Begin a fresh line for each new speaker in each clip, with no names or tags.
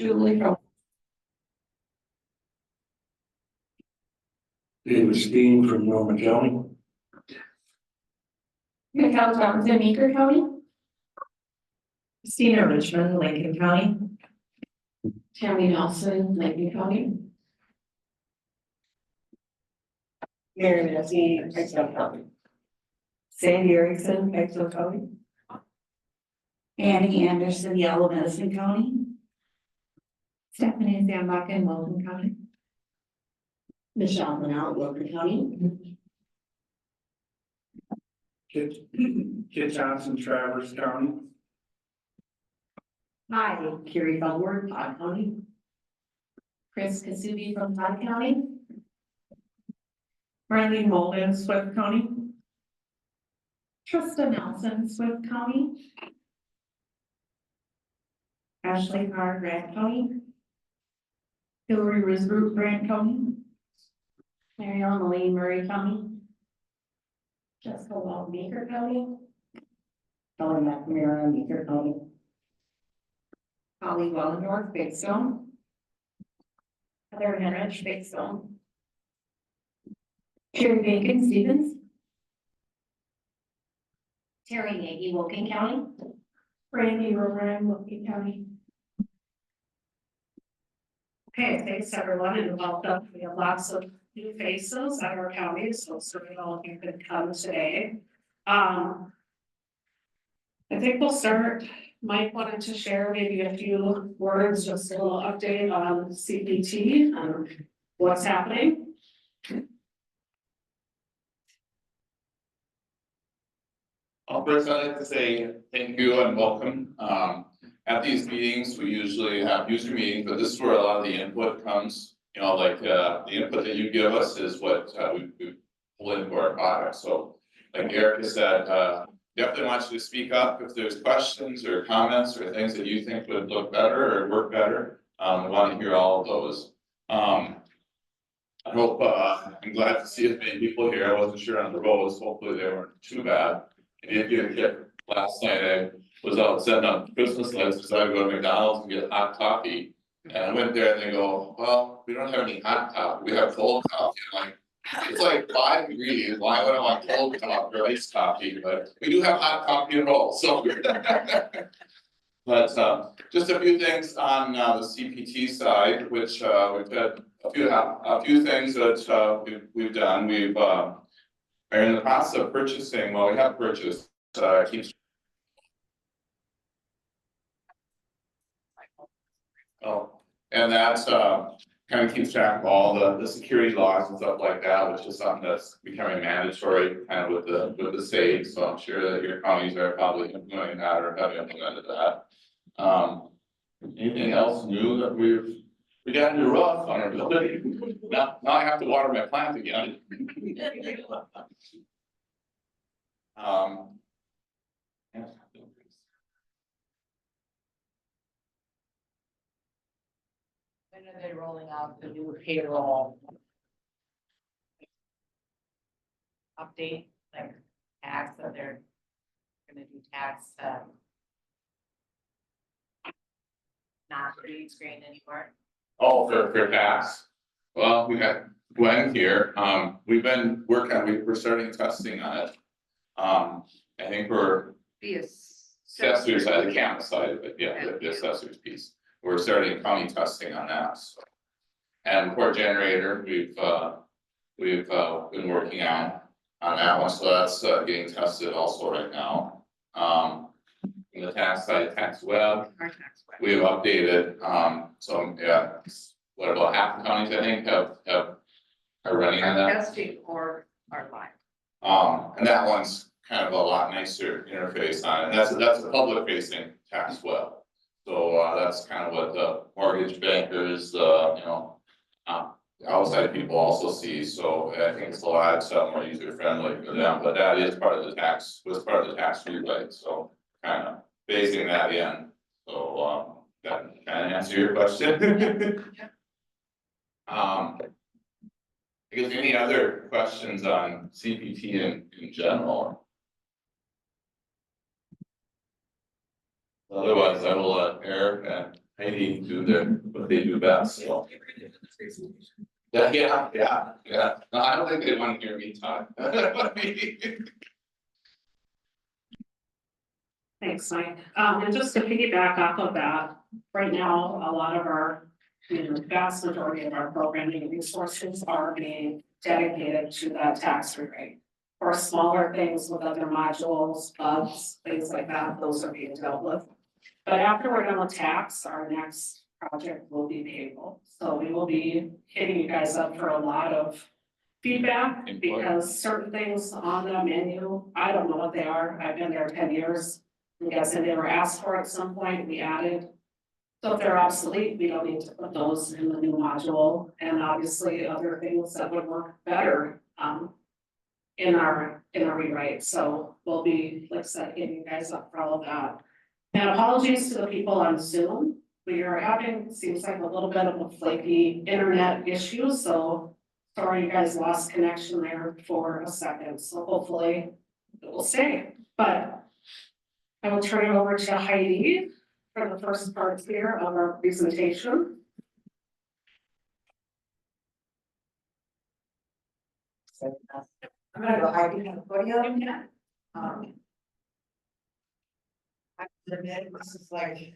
Julie from
David Steen from Norman County.
Mikhail Johnson, Meeker County.
Christina Richmond, Lincoln County.
Tammy Nelson, Lincoln County.
Mary Nancy, Exxon County. Sandy Erickson, Exxon County.
Annie Anderson, Yellow Medicine County. Stephanie Zambach in Wilton County.
Michelle Linnell, Wilton County.
Kit Johnson, Traverse County.
Hi, Carrie Bellward, Todd County. Chris Kasubi from Todd County.
Randy Molden, Swift County.
Trista Nelson, Swift County. Ashley Carr, Grant County. Hillary Risbrook, Grant County.
Mary Ellen Lee, Murray County. Jessica Wald, Meeker County. Helen McNamara, Meeker County. Holly Wellendorf, Big Stone. Heather Henrich, Big Stone.
Sherry Bacon, Stevens.
Terry Nagy, Woking County.
Randy Roran, Wilkie County.
Okay, thanks everyone, and welcome. We have lots of new faces at our county, so certainly all of you could come today. I think we'll start. Mike wanted to share maybe a few words, just a little update on CPT and what's happening.
First, I'd like to say thank you and welcome. At these meetings, we usually have user meetings, but this is where a lot of the input comes. You know, like the input that you give us is what we pull into our product. So like Erica said, definitely want you to speak up if there's questions or comments or things that you think would look better or work better. We want to hear all of those. I hope, I'm glad to see as many people here. I wasn't sure on the roads. Hopefully they weren't too bad. If you get last night, I was out setting up Christmas lights, decided to go to McDonald's and get hot coffee. And I went there and they go, well, we don't have any hot coffee, we have cold coffee. I'm like, it's like 5 degrees, why would I want cold coffee or iced coffee? But we do have hot coffee and rolls, so. But just a few things on the CPT side, which we've had a few things that we've done. We've are in the process of purchasing, well, we have purchased, keeps. Oh, and that's kind of keeps track of all the security logs and stuff like that, which is something that's becoming mandatory kind of with the state. So I'm sure that your counties are probably implementing that or have implemented that. Anything else new that we got a new roof on our building? Now I have to water my plant again. Yeah.
When are they rolling out the new payroll? Update, like tax, that they're gonna do tax, not green screen anymore.
Oh, for tax. Well, we got Gwen here. We've been working, we're starting testing on it. I think we're accessory side, the camera side, but yeah, the accessories piece. We're starting county testing on that. So. And port generator, we've been working on that one, so that's getting tested also right now. In the tax side, tax web, we have updated. So yeah, what about half the counties I think are running on that.
Testing or our line.
And that one's kind of a lot nicer interface on it, and that's a public facing tax web. So that's kind of what the mortgage bankers, outside people also see, so I think it's a lot more user friendly for them, but that is part of the tax, was part of the tax rewrite, so kind of phasing that in. So that kind of answer your question. I guess any other questions on CPT in general? Otherwise, I will let Eric and Heidi do what they do best, so. Yeah. No, I don't think they want to hear me talk.
Thanks, Mike. And just to piggyback off of that, right now, a lot of our, vast majority of our programming resources are being dedicated to that tax rate. For smaller things with other modules, bugs, things like that, those are being dealt with. But after we're done with tax, our next project will be payroll. So we will be hitting you guys up for a lot of feedback,
Input.
because certain things on the menu, I don't know what they are. I've been there 10 years. I'm guessing they were asked for at some point, we added. So if they're obsolete, we don't need to put those in the new module, and obviously other things that would work better, in our rewrite, so we'll be, like I said, hitting you guys up for all of that. And apologies to the people on Zoom, we are having, seems like a little bit of a flaky internet issue, so sorry you guys lost connection there for a second, so hopefully it will stay, but I will turn it over to Heidi for the first part here of our presentation.
I'm gonna go hide behind the podium. I admit, this is like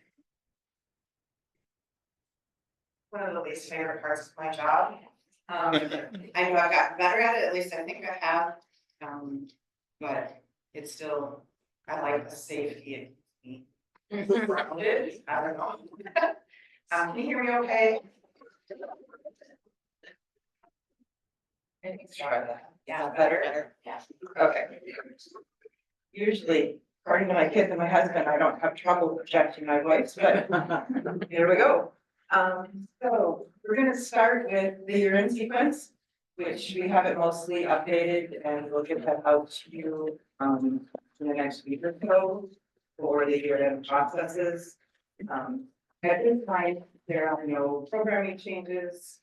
one of the least favorite parts of my job. I know I've gotten better at it, at least I think I have. But it's still, I like the safety and grounded, I don't know. Can you hear me okay? Maybe try that. Yeah, better, yeah, okay. Usually, according to my kids and my husband, I don't have trouble projecting my voice, but here we go. So we're gonna start with the year-end sequence, which we have it mostly updated, and we'll get that out to you in the next week or so for the year-end processes. At this time, there are no programming changes.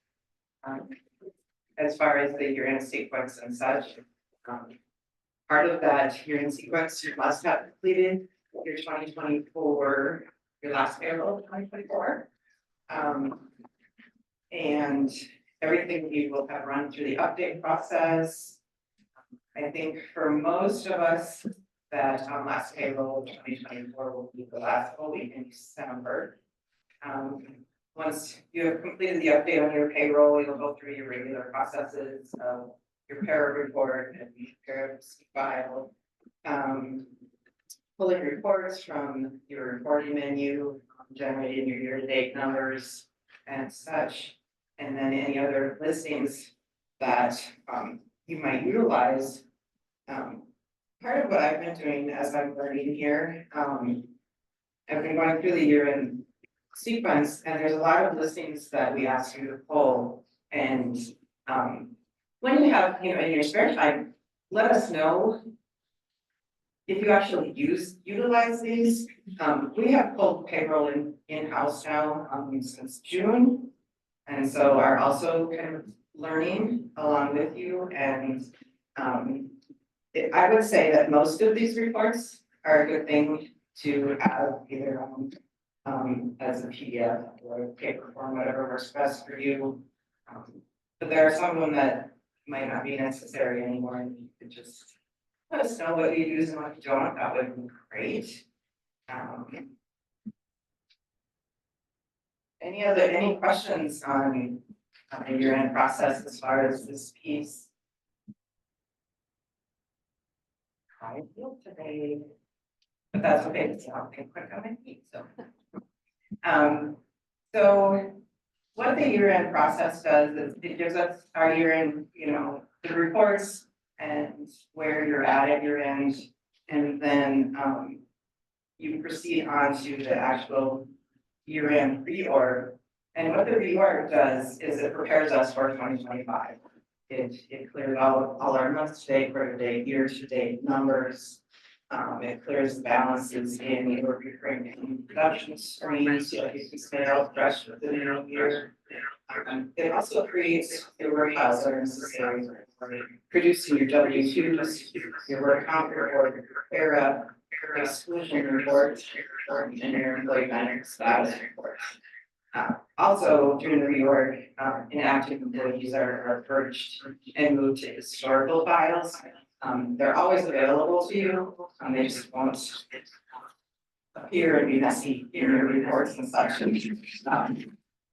As far as the year-end sequence and such. Part of that year-end sequence, you must have completed your 2024, your last payroll of 2024. And everything you will have run through the update process. I think for most of us, that last payroll of 2024 will be the last full week in December. Once you have completed the update on your payroll, you'll go through your regular processes of your para report and your para file. Pulling reports from your reporting menu, generating your year-to-date numbers and such. And then any other listings that you might utilize. Part of what I've been doing as I'm learning here, I've been going through the year-end sequence, and there's a lot of listings that we ask you to pull. And when you have, in your spare time, let us know if you actually utilize these. We have pulled payroll in-house now since June, and so are also kind of learning along with you. And I would say that most of these reports are a good thing to have either as a PDF or a paper form, whatever works best for you. But there are some of them that might not be necessary anymore, and you could just let us know what you use and what you don't. That would be great. Any questions on the year-end process as far as this piece? I feel today, but that's okay, it's not quick on my feet, so. So what the year-end process does is it gives us our year-end, the reports and where you're at year-end, and then you proceed on to the actual year-end reorg. And what the reorg does is it prepares us for 2025. It clears all our month-to-date, quarter-to-date, year-to-date numbers. It clears the balances in your recurring production screens, so you can stay out fresh within the year. It also creates your work files that are necessary for producing your W-2s, your work comp report, your para, exclusion report, and your employee benefit status report. Also, during the reorg, inactive employees are purged and moved to historical files. They're always available to you, they just won't appear and be messy in your reports and such.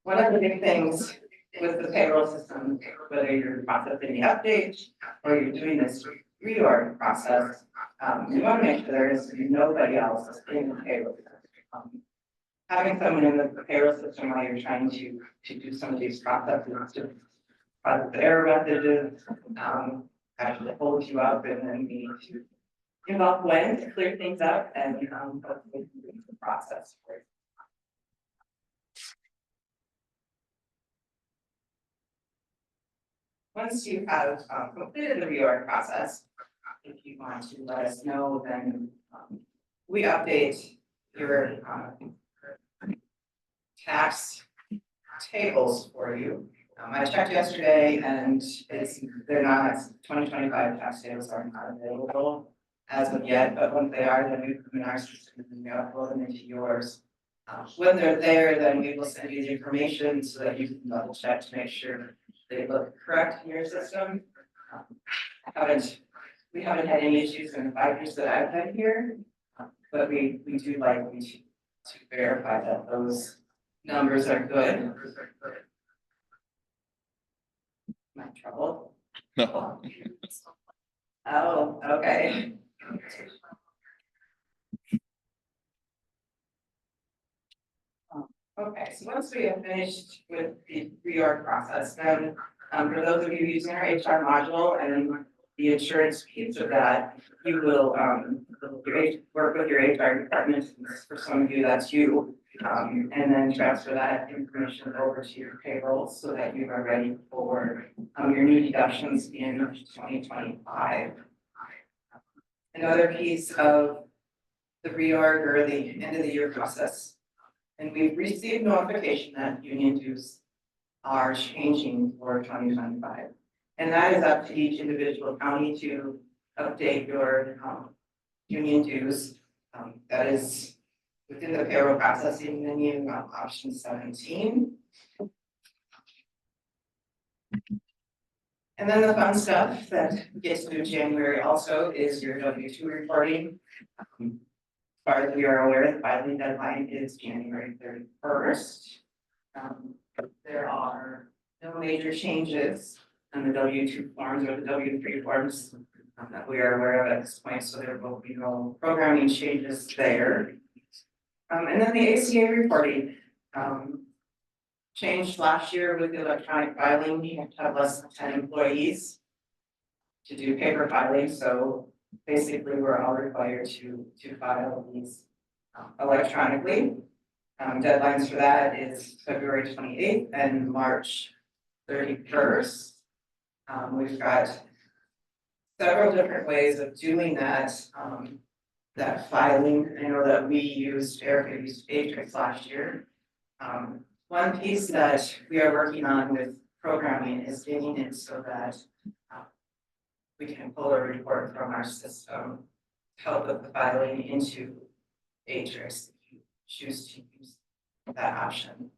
One of the big things with the payroll system, whether you're processing the update or you're doing this reorg process, you want to make sure there is nobody else in the payroll system. Having someone in the payroll system while you're trying to do some of these processes, to process the error messages, actually holds you up, and then we need to involve Gwen to clear things up and, hopefully complete the process for you. Once you have completed the reorg process, if you want to let us know, then we update your tax tables for you. I checked yesterday and they're not, 2025 tax tables are not available as of yet, but once they are, then we put them in our system and we upload them into yours. When they're there, then we will send you the information so that you can double check to make sure they look correct in your system. We haven't had any issues in the 5 years that I've been here, but we do like to verify that those numbers are good. Am I in trouble?
No.
Oh, okay. Okay, so once we have finished with the reorg process, then for those of you using our HR module and the insurance piece of that, you will work with your HR department. For some of you, that's you, and then transfer that information over to your payroll so that you are ready for your new deductions in 2025. Another piece of the reorg or the end of the year process, and we've received notification that union dues are changing for 2025. And that is up to each individual county to update your union dues. That is within the payroll processing menu, option 17. And then the fun stuff that gets to January also is your W-2 reporting. As far as we are aware, the filing deadline is January 31st. There are no major changes on the W-2 forms or the W-3 forms that we are aware of at this point, so there will be no programming changes there. And then the ACA reporting changed last year with the electronic filing. You have to have less than 10 employees to do paper filing, so basically we're all required to file these electronically. Deadlines for that is February 28th and March 31st. We've got several different ways of doing that, that filing. I know that we used Atrix last year. One piece that we are working on with programming is getting it so that we can pull a report from our system, help with the filing into Atrix if you choose to use that option.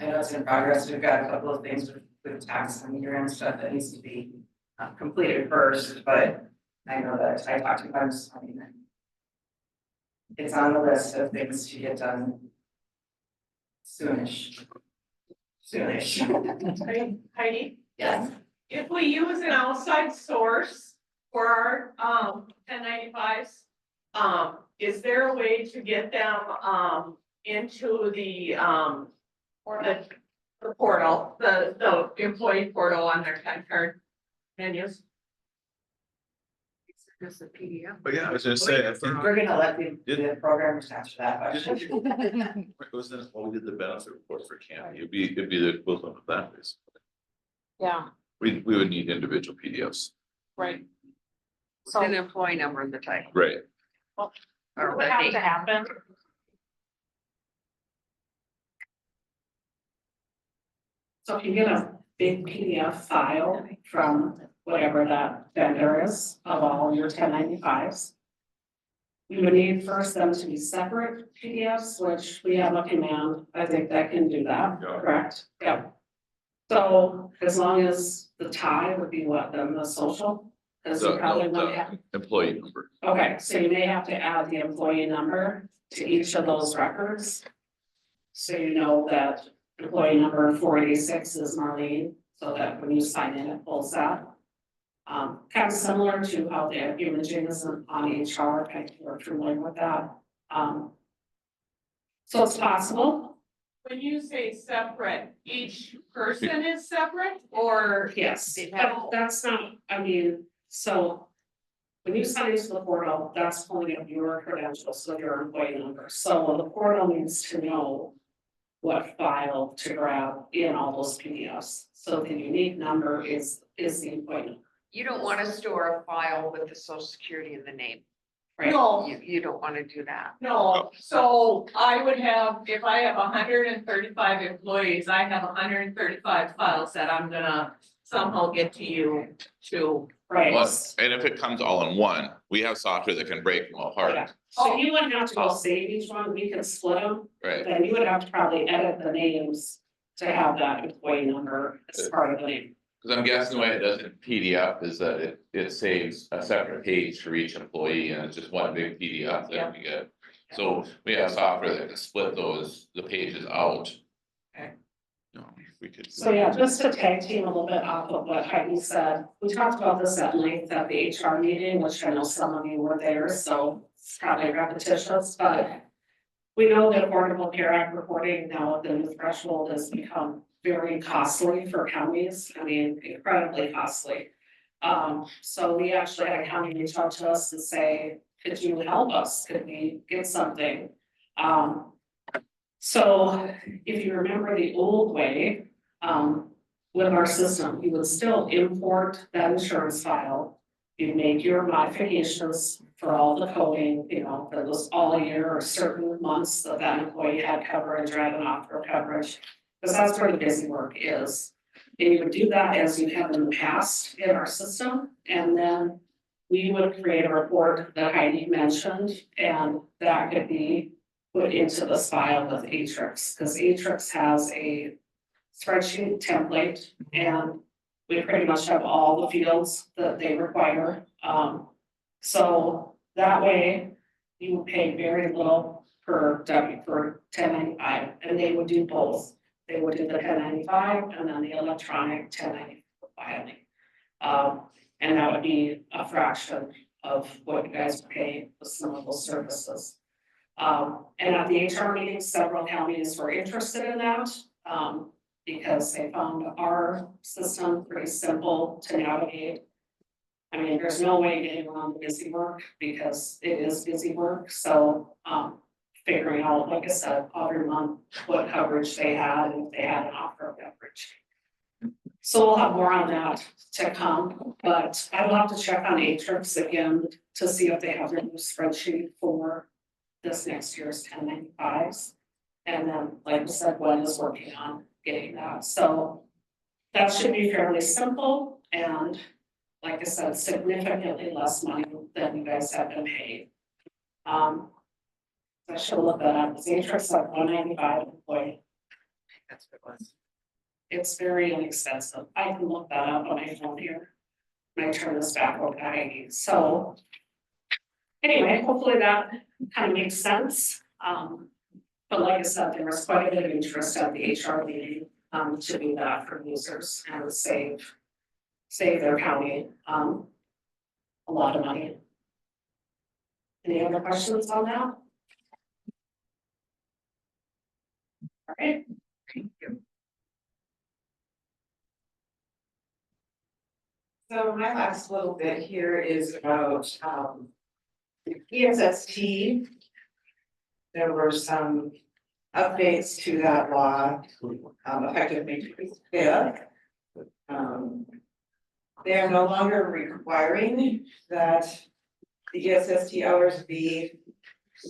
I know it's in progress. We've got a couple of things with tax and year-end stuff that needs to be completed first, but I know that I talked to them this morning. It's on the list of things to get done soonish.
Heidi,
Yes.
if we use an outside source for our 1095s, is there a way to get them into the portal, the employee portal on their 10 card menus?
Just a PDF.
But yeah, I was gonna say, I think.
We're gonna let the programmers answer that question.
It was then, well, we did the benefit report for county, it'd be the equivalent of that, basically.
Yeah,
We would need individual PDFs.
right.
So an employee number in the title.
Right.
Well,
Or
it would have to happen. So if you get a big PDF file from whatever that vendor is of all your 1095s,
We would need first them to be separate PDFs, which we have a command, I think that can do that,
Yeah.
correct? Yep. So as long as the tie would be what, then the social? Cause you probably wouldn't have,
Employee number.
okay, so you may have to add the employee number to each of those records. So you know that employee number 486 is Marlene, so that when you sign in, it pulls that. Kind of similar to how the imaging is on HR, kind of we're familiar with that. So it's possible,
When you say separate, each person is separate or?
yes, but that's not, I mean, so. When you sign into the portal, that's pulling up your credentials, so your employee number, so the portal needs to know. What file to grab in all those PDFs, so the unique number is the employee number.
You don't want to store a file with the social security in the name.
Right.
No,
You don't want to do that.
no, so I would have, if I have 135 employees, I have 135 files that I'm gonna somehow get to you to.
Right.
And if it comes all in one, we have software that can break them apart,
Yeah. So you wouldn't have to go save each one, we could split them,
right?
then you would have to probably edit the names to have that employee number as part of the name.
Cause I'm guessing the way it does in PDF is that it saves a separate page for each employee and it's just one big PDF that we get. So we have software that can split the pages out.
Okay.
No, if we could.
So yeah, just to tag team a little bit off of what Heidi said, we talked about this at length at the HR meeting, which I know some of you were there, so it's probably repetitious, but. We know that Affordable Care Act reporting now, the new threshold has become very costly for counties, I mean, incredibly costly. So we actually had a county reach out to us and say, could you help us, could we get something? So if you remember the old way, with our system, you would still import that insurance file. You make your modifications for all the coding, you know, that was all year or certain months that that employee had coverage or had an offer of coverage. Because that's where the busy work is. And you would do that as you have in the past in our system, and then we would create a report that Heidi mentioned, and that could be put into this file with Atrix, because Atrix has a spreadsheet template, and we pretty much have all the fields that they require. So that way you pay very little per W for 1095, and they would do both. They would do the 1095 and then the electronic 1094 filing. And that would be a fraction of what you guys pay for some of those services. And at the HR meeting, several counties were interested in that. Because they found our system pretty simple to navigate. I mean, there's no way getting around the busy work because it is busy work, so figuring out, like I said, every month what coverage they had and if they had an offer of coverage. So we'll have more on that to come, but I will have to check on Atrix again to see if they have a new spreadsheet for this next year's 1095s. And then, like I said, Gwen is working on getting that, so that should be fairly simple and, like I said, significantly less money than you guys have been paid. I should look that up. It's Atrix like 195 employee.
That's what it was.
It's very inexpensive. I can look that up on my phone here. When I turn this back over to Heidi. So anyway, hopefully that kind of makes sense. But like I said, there was quite a bit of interest at the HR meeting to do that for users and save their county a lot of money. Any other questions on that? All right. Thank you.
So my last little bit here is about ESST. There were some updates to that law, effective May 25th. They are no longer requiring that the ESST hours be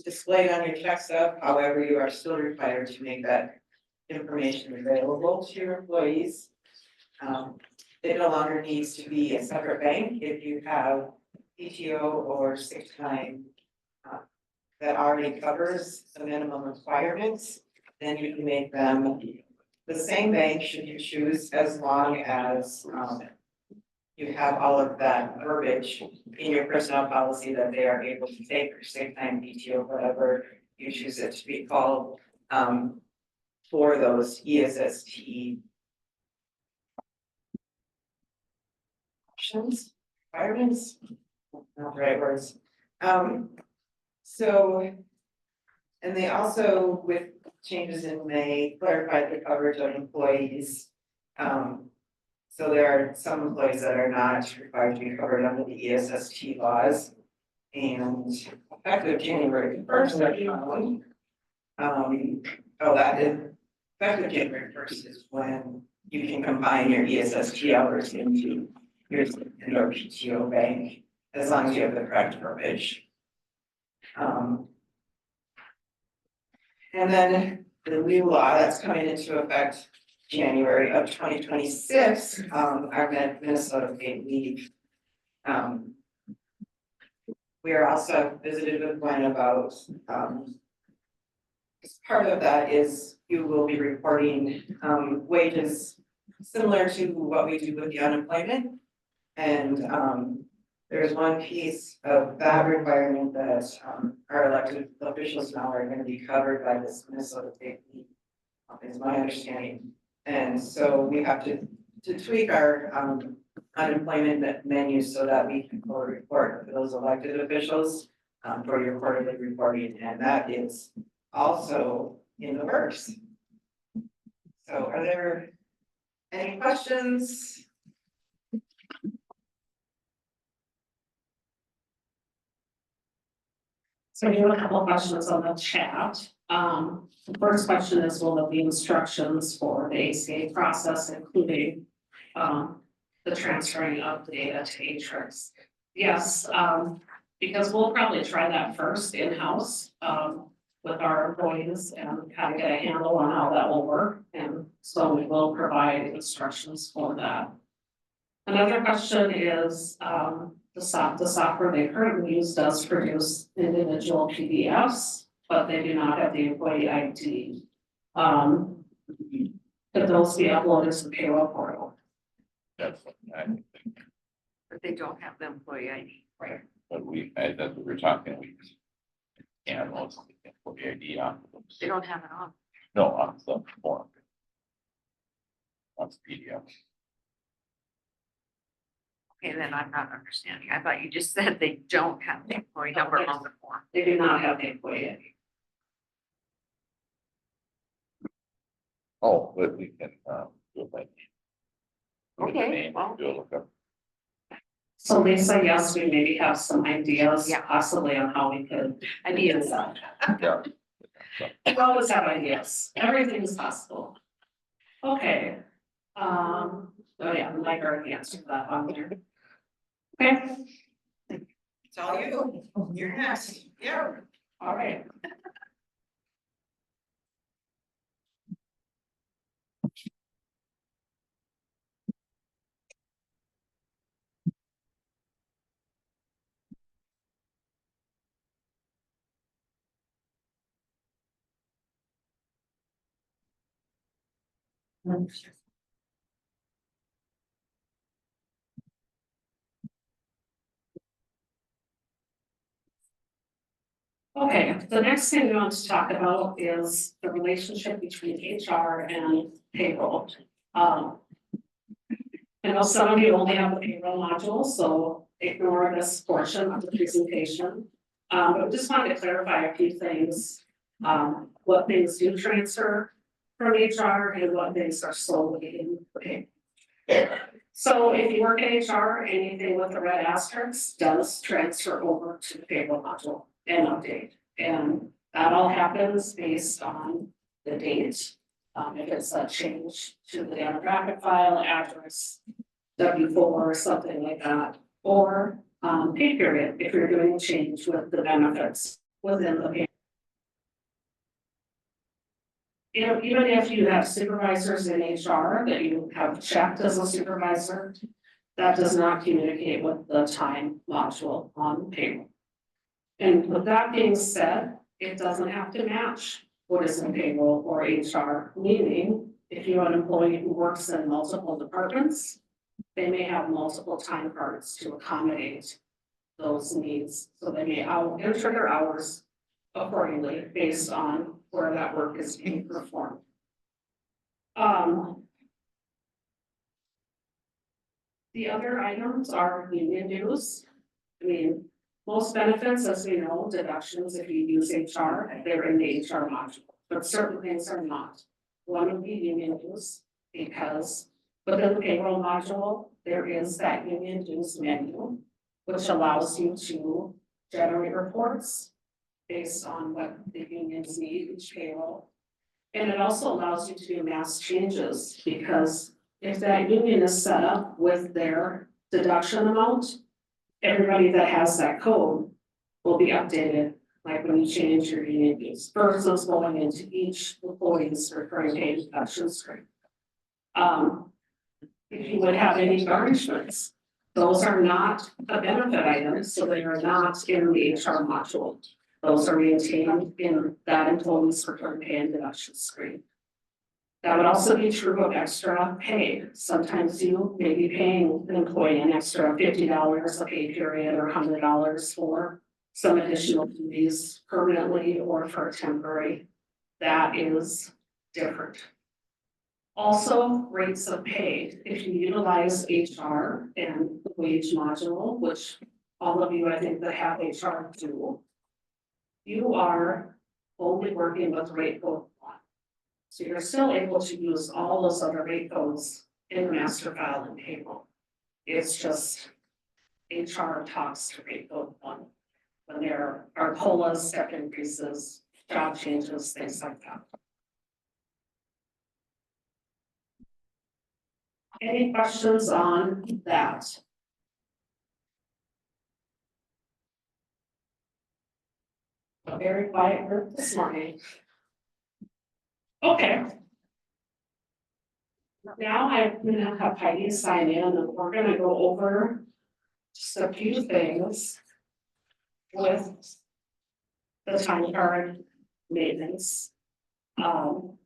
displayed on your check stub. However, you are still required to make that information available to your employees. It no longer needs to be a separate bank if you have PTO or sick time that already covers the minimum requirements, then you can make them the same bank should you choose, as long as, you have all of that verbiage in your personnel policy that they are able to take or sick time, PTO, whatever you choose it to be called, for those ESST options, requirements, not the right words. So, and they also, with changes in May, clarified the coverage of employees. So there are some employees that are not required to be covered under the ESST laws. And effective January first, that that is, effective January first is when you can combine your ESST hours into your PTO bank, as long as you have the correct verbiage. And then the new law that's coming into effect January of 2026, our Minnesota paid leave. We are also visited with Gwen about, part of that is you will be reporting, wages similar to what we do with the unemployment. And, there's one piece of that requirement that, our elected officials now are gonna be covered by this Minnesota paid leave, is my understanding. And so we have to tweak our, unemployment menus so that we can report for those elected officials, for your quarterly reporting, and that is also in the works. So are there any questions?
So we have a couple of questions on the chat. The first question is, will there be instructions for the ACA process, including the transferring of the data to Atrix? Yes, because we'll probably try that first in-house with our employees and kind of get a handle on how that will work. And so we will provide instructions for that. Another question is, the software they currently use does produce individual PDFs, but they do not have the employee ID. Could those be uploaded to the payroll portal?
That's, I think,
But they don't have the employee ID.
Right.
but that's what we're talking, we can't load the employee ID on.
They don't have it on.
No, on the form. On the PDF.
Okay, then I'm not understanding. I thought you just said they don't have the employee number on the form.
They do not have the employee ID.
Oh, but we can, do it by. With the
Okay,
name,
well.
do a lookup.
So Lisa, yes, we maybe have some ideas
Yeah.
possibly on how we could.
Ideas.
Yeah.
We always have ideas, everything is possible. Okay. Oh yeah, Mike already answered that on there. Okay,
It's all you, you're next, yeah.
all right. Okay, the next thing we want to talk about is the relationship between HR and payroll. I know some of you only have the payroll module, so ignore this portion of the presentation. But we just wanted to clarify a few things. What things do transfer from HR and what things are solely in pay. So if you work in HR, anything with the red asterisk does transfer over to the payroll module and update. And that all happens based on the date. If it's a change to the demographic file, address, W4 or something like that, or pay period, if you're doing a change with the benefits within the pay. You know, even if you have supervisors in HR that you have checked as a supervisor, that does not communicate with the time module on payroll. And with that being said, it doesn't have to match what is in payroll or HR, meaning if you have an employee who works in multiple departments, they may have multiple time cards to accommodate those needs, so they may enter their hours accordingly based on where that work is being performed. The other items are union dues. I mean, most benefits, as we know, deductions, if you use HR, they're in the HR module, but certain things are not. One would be union dues, because within the payroll module, there is that union dues menu, which allows you to generate reports based on what the unions need each payroll. And it also allows you to do mass changes, because if that union is set up with their deduction amount, everybody that has that code will be updated, like when you change your union dues, versus going into each employee's recurring pay deduction screen. If you would have any garnishments, those are not a benefit item, so they are not in the HR module. Those are maintained in that employee's recurring pay and deduction screen. That would also be true of extra pay. Sometimes you may be paying an employee an extra $50 a pay period or $100 for some additional duties permanently or for temporary. That is different. Also, rates of pay. If you utilize HR and the wage module, which all of you, I think, that have HR do, you are only working with rate code 1. So you're still able to use all those other rate codes in the master file and payroll. It's just HR talks to rate code 1. When there are COLAs, step increases, job changes, things like that. Any questions on that? A very quiet group this morning. Okay. Now I'm gonna have Heidi sign in and we're gonna go over just a few things with the time card maintenance. And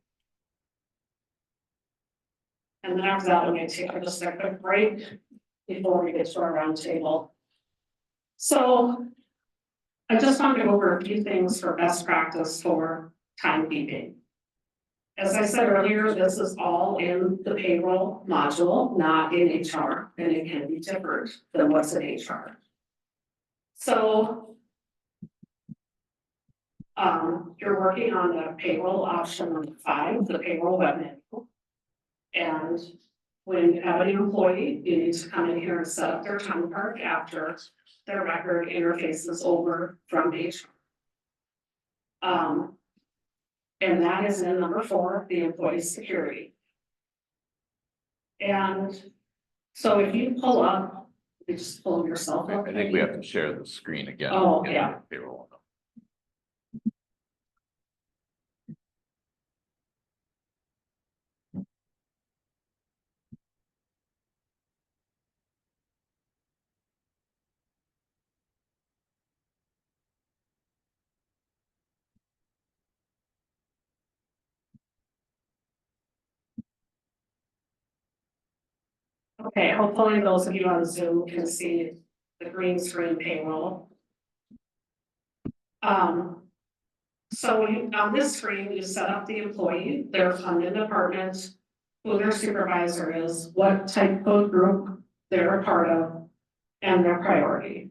then after that, we're gonna take just a quick break before we get to our roundtable. So I just want to go over a few things for best practice for timekeeping. As I said earlier, this is all in the payroll module, not in HR, and it can be different than what's in HR. So you're working on the payroll option number 5, the payroll web menu. And when you have an employee, you need to come in here and set up their time card after their record interfaces over from HR. And that is in number 4, the employee security. And so if you pull up, you just pull yourself up.
I think we have to share the screen again.
Oh,
in
yeah.
Payroll.
Okay, hopefully those of you on Zoom can see the green screen payroll. So on this screen, you set up the employee, their funded department, who their supervisor is, what type code group they're a part of, and their priority.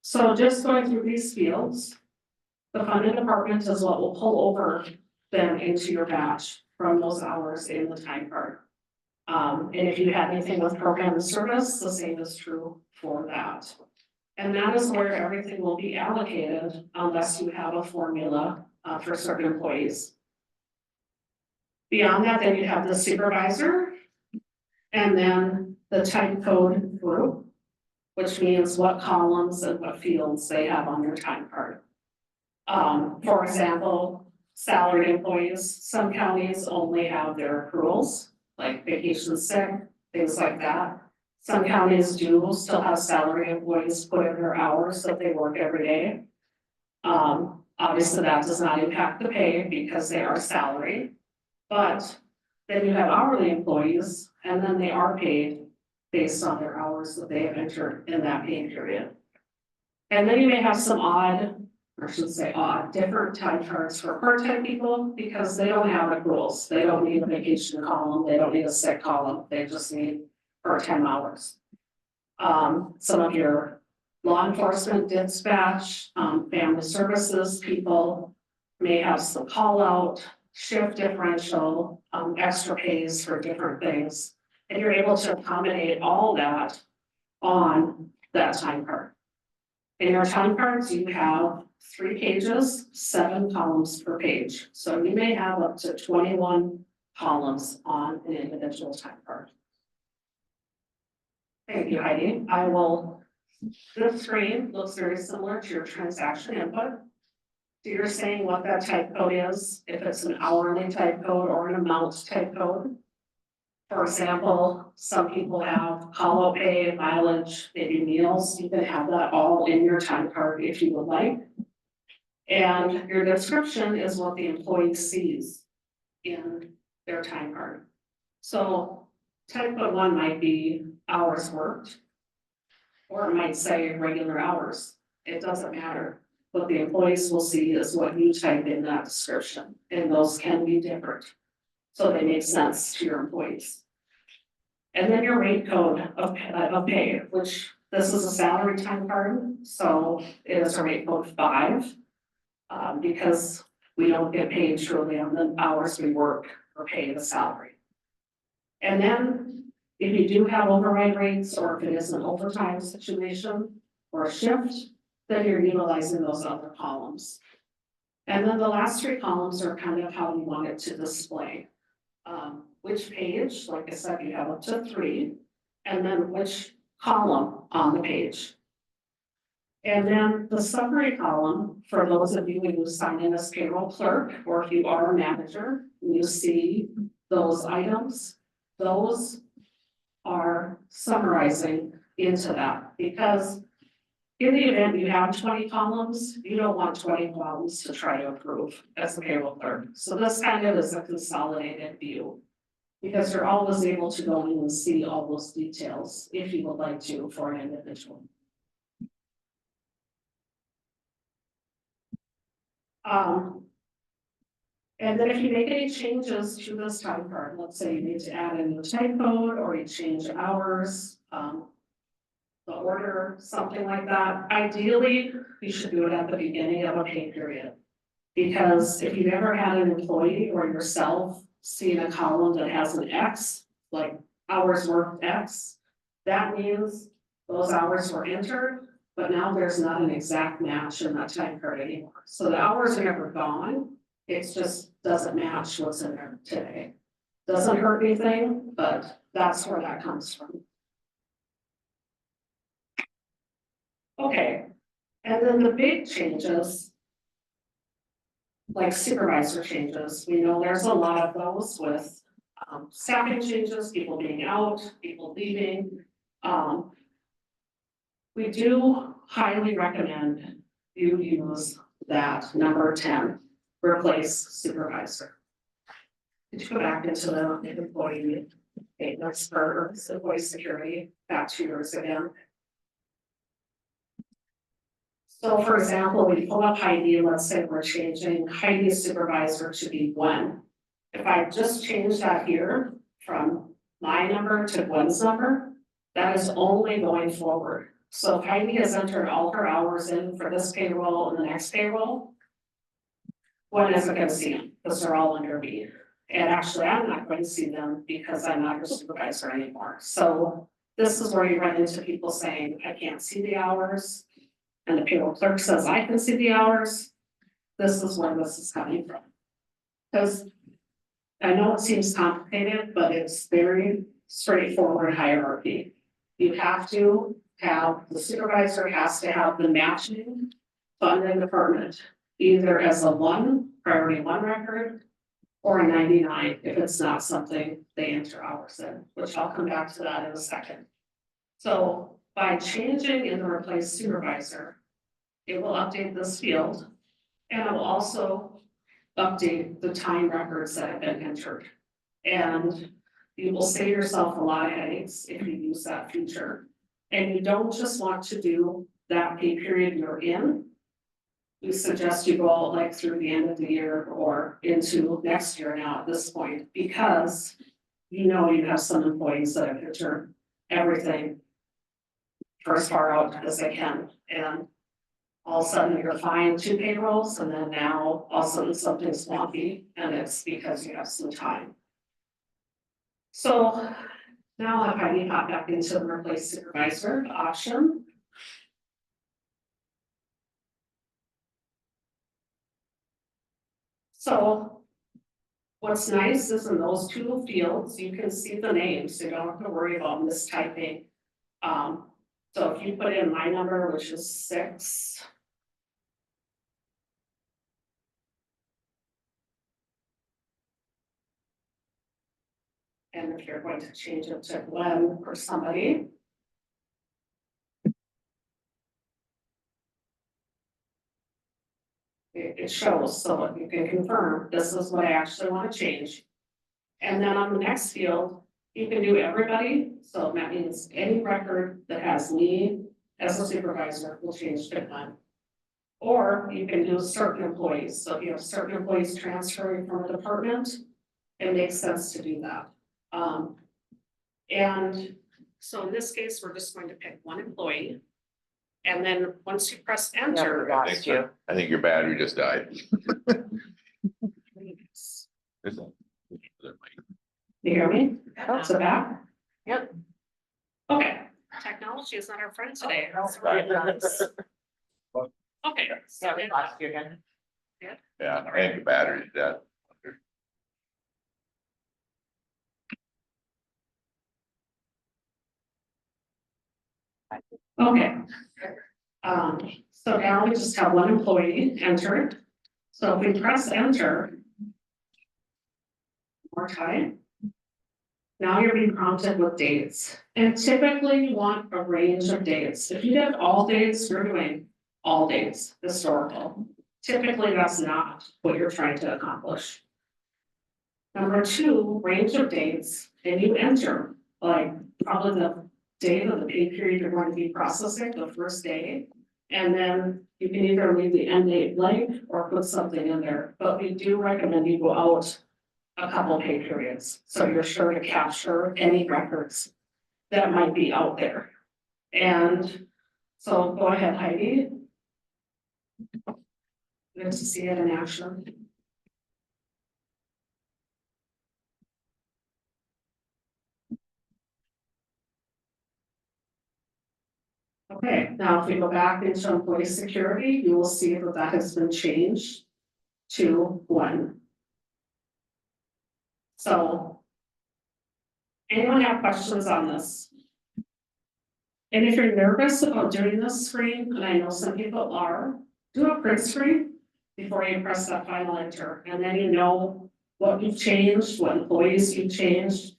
So just going through these fields, the funded department is what will pull over them into your batch from those hours in the time card. And if you have anything with program and service, the same is true for that. And that is where everything will be allocated unless you have a formula for certain employees. Beyond that, then you have the supervisor and then the type code group, which means what columns and what fields they have on their time card. For example, salaried employees, some counties only have their accruals, like vacation sick, things like that. Some counties do still have salary employees put in their hours that they work every day. Obviously, that does not impact the pay because they are salary. But then you have hourly employees, and then they are paid based on their hours that they have entered in that pay period. And then you may have some odd, or I should say odd, different time cards for part-time people, because they don't have accruals. They don't need a vacation column, they don't need a sick column, they just need part-time hours. Some of your law enforcement dispatch, family services people may have some call out, shift differential, extra pays for different things. And you're able to accommodate all that on that time card. In your time cards, you have 3 pages, 7 columns per page. So you may have up to 21 columns on an individual time card. Thank you, Heidi. This screen looks very similar to your transaction input. So you're saying what that type code is, if it's an hourly type code or an amount type code. For example, some people have call out pay, mileage, maybe meals. You can have that all in your time card if you would like. And your description is what the employee sees in their time card. So type code 1 might be hours worked, or it might say regular hours. It doesn't matter. What the employees will see is what you type in that description, and those can be different. So they make sense to your employees. And then your rate code of pay, which this is a salary time card, so it is a rate code 5. Because we don't get paid truly on the hours we work or pay the salary. And then if you do have override rates, or if it is an overtime situation or a shift, then you're utilizing those other columns. And then the last 3 columns are kind of how you want it to display. Which page, like I said, you have up to 3, and then which column on the page. And then the summary column, for those of you who sign in as payroll clerk, or if you are a manager, you see those items, those are summarizing into that, because in the event you have 20 columns, you don't want 20 columns to try to approve as a payroll clerk. So this kind of is a consolidated view, because you're always able to go in and see all those details if you would like to for an individual. And then if you make any changes to this time card, let's say you need to add a new type code, or you change hours, the order, something like that, ideally, you should do it at the beginning of a pay period. Because if you've ever had an employee or yourself see a column that has an X, like hours worked X, that means those hours were entered, but now there's not an exact match in that time card anymore. So the hours are never gone, it just doesn't match what's in there today. Doesn't hurt anything, but that's where that comes from. Okay, and then the big changes, like supervisor changes, we know there's a lot of those with staffing changes, people being out, people leaving. We do highly recommend you use that number 10, replace supervisor. Did you go back into the employee maintenance or employee security back 2 years again? So for example, we pull up Heidi, let's say we're changing Heidi's supervisor to be Gwen. If I just change that here from my number to Gwen's number, that is only going forward. So if Heidi has entered all her hours in for this payroll and the next payroll, Gwen isn't gonna see them because they're all under me. And actually, I'm not going to see them because I'm not her supervisor anymore. So this is where you run into people saying, I can't see the hours. And the payroll clerk says, I can see the hours. This is where this is coming from. Because I know it seems complicated, but it's very straightforward hierarchy. You have to have, the supervisor has to have the matching funding department, either as a 1, priority 1 record, or a 99 if it's not something they enter hours in, which I'll come back to that in a second. So by changing in the replace supervisor, it will update this field And I'll also update the time records that have been entered. And you will save yourself a lot of headaches if you use that feature. And you don't just want to do that pay period you're in. We suggest you go like through the end of the year or into next year now at this point, because you know you have some employees that have entered everything for as far out as they can, and all of a sudden you're fine 2 payrolls, and then now all of a sudden something's swampy, and it's because you have some time. So now I'll have Heidi hop back into the replace supervisor option. So what's nice is in those 2 fields, you can see the names, so you don't have to worry about mistyping. So if you put in my number, which is 6. And if you're going to change it to Glenn or somebody. It shows, so you can confirm, this is what I actually want to change. And then on the next field, you can do everybody, so that means any record that has me as a supervisor will change to Glenn. Or you can do certain employees, so if you have certain employees transferring from a department, it makes sense to do that. And so in this case, we're just going to pick one employee. And then once you press enter.
I think your battery just died.
You hear me? Is it back?
Yep.
Okay, technology is not our friend today. That's really nice. Okay. So
Yeah, we lost you again.
Yeah, I think your battery's dead.
Okay. So now we just have one employee entered. So if we press enter. More time. Now you're being prompted with dates, and typically you want a range of dates. If you did all dates, you're doing all dates, historical. Typically, that's not what you're trying to accomplish. Number 2, range of dates, and you enter like probably the date of the pay period you're going to be processing, the first day. And then you can either leave the end date blank or put something in there, but we do recommend you go out a couple pay periods, so you're sure to capture any records that might be out there. And so go ahead, Heidi. Good to see it in action. Okay, now if we go back into employee security, you will see that that has been changed to 1. So anyone have questions on this? And if you're nervous about doing this screen, and I know some people are, do a print screen before you press that final enter, and then you know what you've changed, what employees you've changed,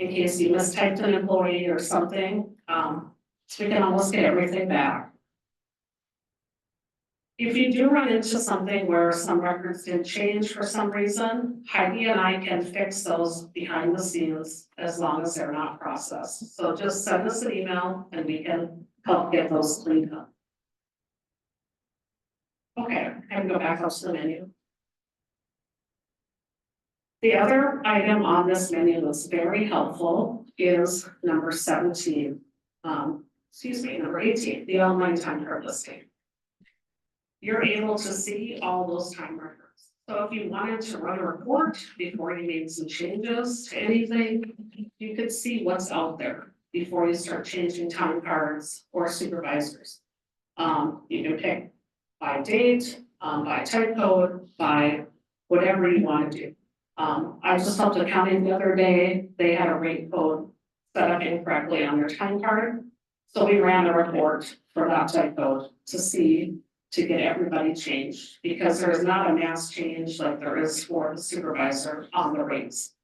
in case you mistyped an employee or something, so we can almost get everything back. If you do run into something where some records didn't change for some reason, Heidi and I can fix those behind the scenes as long as they're not processed. So just send us an email and we can help get those cleaned up. Okay, I can go back up to the menu. The other item on this menu that's very helpful is number 17. Number 18, the online time card listing. You're able to see all those time records. So if you wanted to run a report before you made some changes to anything, you could see what's out there before you start changing time cards or supervisors. You can pick by date, by type code, by whatever you want to do. I just helped accounting the other day, they had a rate code set up incorrectly on their time card. So we ran a report for that type code to get everybody changed, because there's not a mass change like there is for the supervisor on the rates.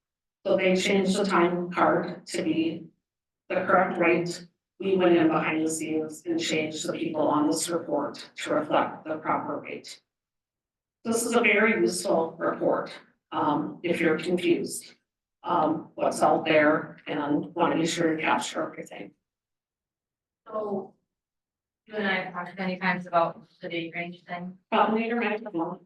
So they changed the time card to be the correct rate. We went in behind the scenes and changed the people on this report to reflect the proper rate. This is a very useful report, if you're confused. What's out there and want to be sure to capture everything.
So you and I have talked many times about the date range thing.
Probably your microphone.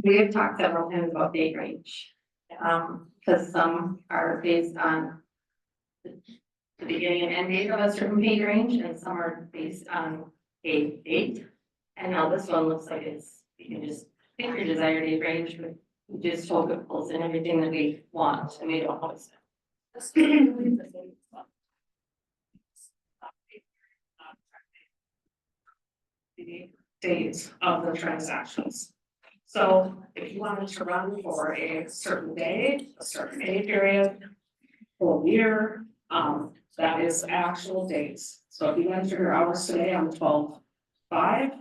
We have talked several times about date range. Because some are based on the beginning and end date of a certain pay range, and some are based on a date. And now this one looks like you can just pick your desired date range, but you just hope it pulls in everything that we want, and we don't always.
The dates of the transactions. So if you wanted to run for a certain day, a certain pay period, whole year, that is actual dates. So if you enter your hours today on 12/5,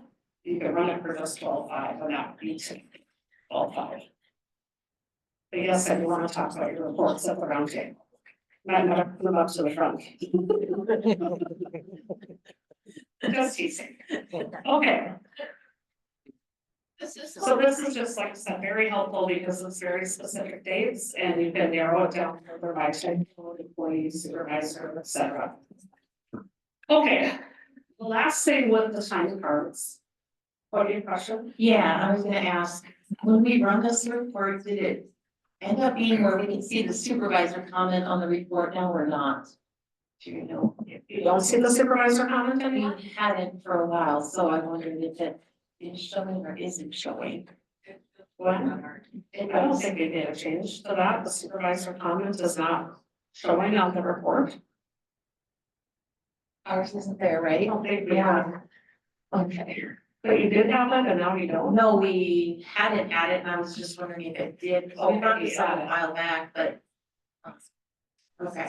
you can run it for just 12/5 and that would be 12/5. But yes, I do want to talk about your reports at the round table. Might not come up to the front. Just teasing. Okay. So this is just, like I said, very helpful because it's very specific dates and you can narrow it down further by type of employee, supervisor, et cetera. Okay, the last thing with the time cards. What are your question?
Yeah, I was gonna ask, when we run this report, did it end up being where we can see the supervisor comment on the report now or not? Do you know?
You don't see the supervisor comment anymore?
We hadn't for a while, so I wondered if it is showing or isn't showing.
What? I don't think they made a change to that. The supervisor comment is not showing on the report.
Ours isn't there,
I
right?
don't think we
Yeah.
have,
Okay.
but you did have it and now you don't.
No, we hadn't had it, and I was just wondering if it did, because we brought this up a while back, but. Okay.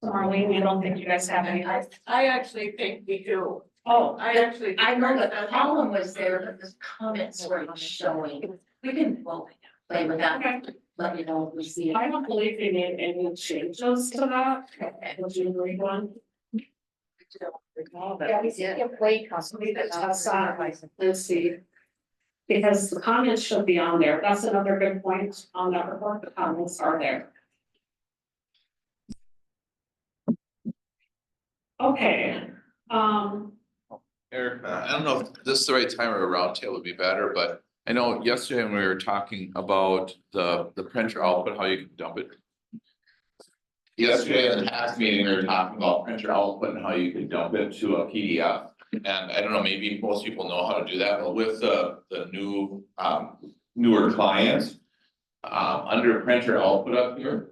So Marlene, you don't think you guys have any?
I actually think we do.
Oh,
I actually.
I know the column was there, but the comments weren't showing. We can, well, play with that,
okay.
let you know if we see it.
I don't believe they made any changes to that. Would you agree, one?
Yeah, we see employee costs.
Let's see. Because the comments should be on there. That's another good point on that report. The comments are there. Okay,
Eric, I don't know if this is the right time or a roundtable would be better, but I know yesterday when we were talking about the printer output, how you can dump it. Yesterday in the past meeting, we were talking about printer output and how you can dump it to a PDF. And I don't know, maybe most people know how to do that, but with the new newer clients. Under printer output up here.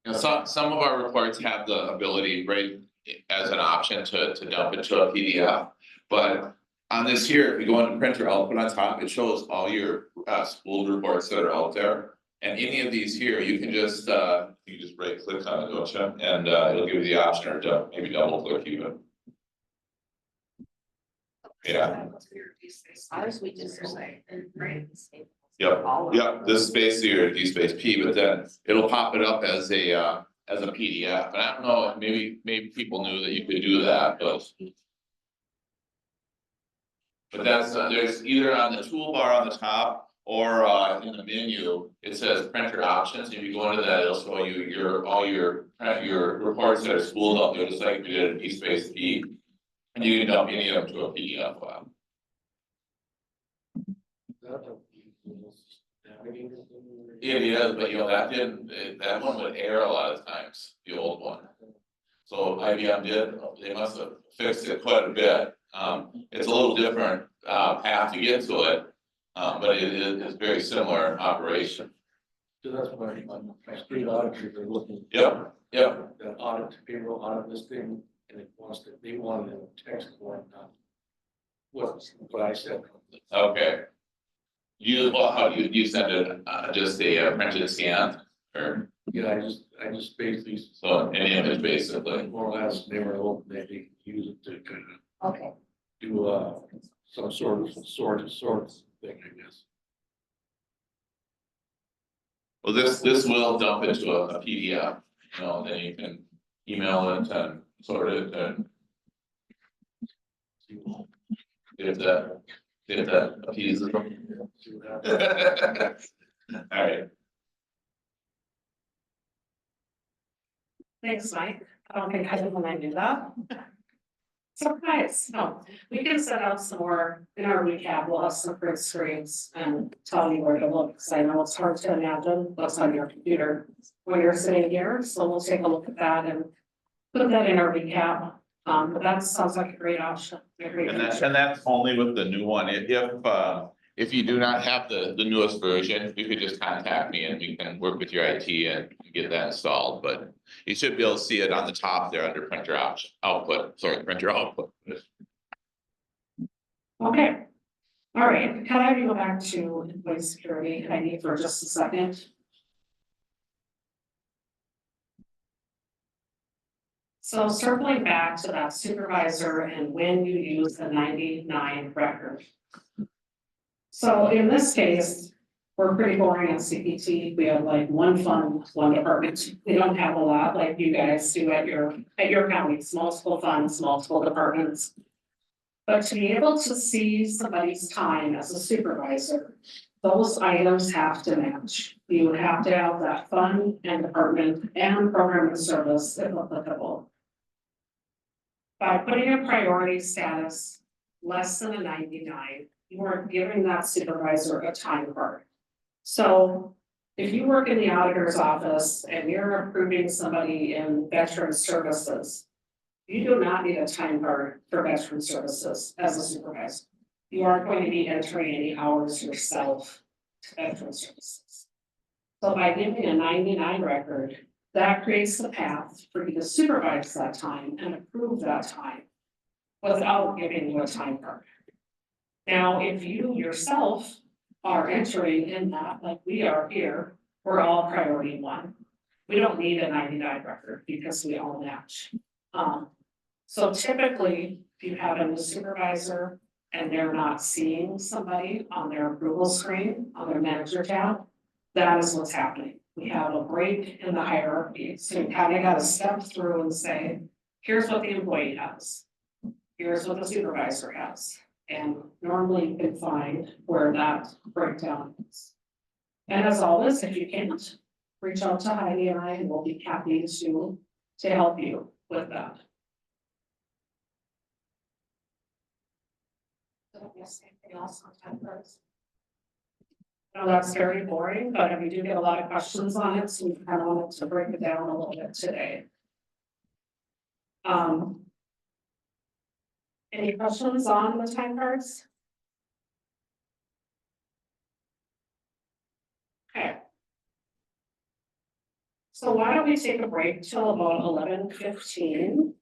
You know, some of our reports have the ability, right, as an option to dump it to a PDF. But on this here, if you go into printer output on top, it shows all your school reports that are out there. And any of these here, you can just right click on it, don't you? And it'll give you the option to maybe double click even. Yeah.
Ours, we just say, right?
Yep, this is basically your D space P, but then it'll pop it up as a PDF, and I don't know, maybe people knew that you could do that, but. But that's, there's either on the toolbar on the top or in the menu, it says printer options, if you go into that, it'll show you all your reports that are spooled up there, just like we did in D space P. And you can dump any of them to a PDF file. It is, but you know, that one would error a lot of times, the old one. So IBM they must have fixed it quite a bit. It's a little different, path to get to it, but it is very similar operation.
So that's why my state auditors are looking.
Yep.
The audit, payroll audit this thing, and they wanted a text form now. what I said.
Okay. Well, how do you send it, just a printed scan, or,
Yeah, I just basically.
so an image basically?
More or less, they were hoping that they could use it to kind of
Okay.
do, some sort of thing, I guess.
Well, this will dump into a PDF, then you can email it and sort it and if that appeases them.
See what happens.
All right,
Thanks, Mike. I don't think I did when I knew that. Surprise, no, we can set up some more in our recap, we'll have some print screens and tell you where to look, because I know it's hard to imagine what's on your computer when you're sitting here, so we'll take a look at that and put that in our recap. But that sounds like a great option. A great
and
option.
that's only with the new one, if you do not have the newest version, you could just contact me and we can work with your IT and get that installed, but you should be able to see it on the top there under printer printer output.
Okay. All right, can I have you go back to employee security ID for just a second? So circling back to that supervisor and when you use the 99 record. So in this case, we're pretty boring on CPT. We have like one fund, one department. We don't have a lot like you guys do at your counties, multiple funds, multiple departments. But to be able to see somebody's time as a supervisor, those items have to match. You would have to have that fund and department and program and service if applicable. By putting a priority status less than a 99, you are giving that supervisor a time card. So if you work in the auditor's office and you're approving somebody in veteran services, you do not need a time card for veteran services as a supervisor. You aren't going to be entering any hours yourself to veteran services. So by giving a 99 record, that creates the path for you to supervise that time and approve that time without giving you a time card. Now, if you yourself are entering in that, like we are here, we're all priority one. We don't need a 99 record because we all match. So typically, if you have a new supervisor and they're not seeing somebody on their approval screen, on their manager tab, that is what's happening. We have a break in the hierarchy, so you kind of got to step through and say, here's what the employee has. Here's what the supervisor has. And normally you can find where that breakdown is. And as always, if you can't, reach out to Heidi and I, and we'll be happy to help you with that. Anything else on time cards? No, that's very boring, but we do get a lot of questions on it, so we kind of wanted to break it down a little bit today. Any questions on the time cards? Okay. So why don't we take a break till about 11:15?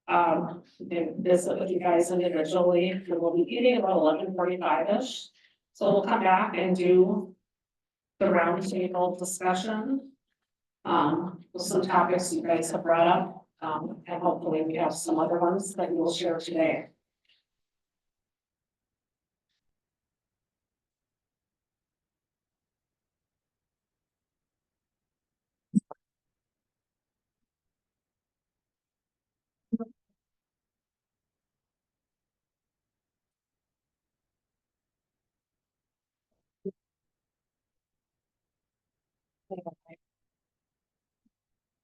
And visit with you guys individually, and we'll be eating about 11:45-ish. So we'll come back and do the roundtable discussion. With some topics you guys have brought up, and hopefully we have some other ones that we will share today.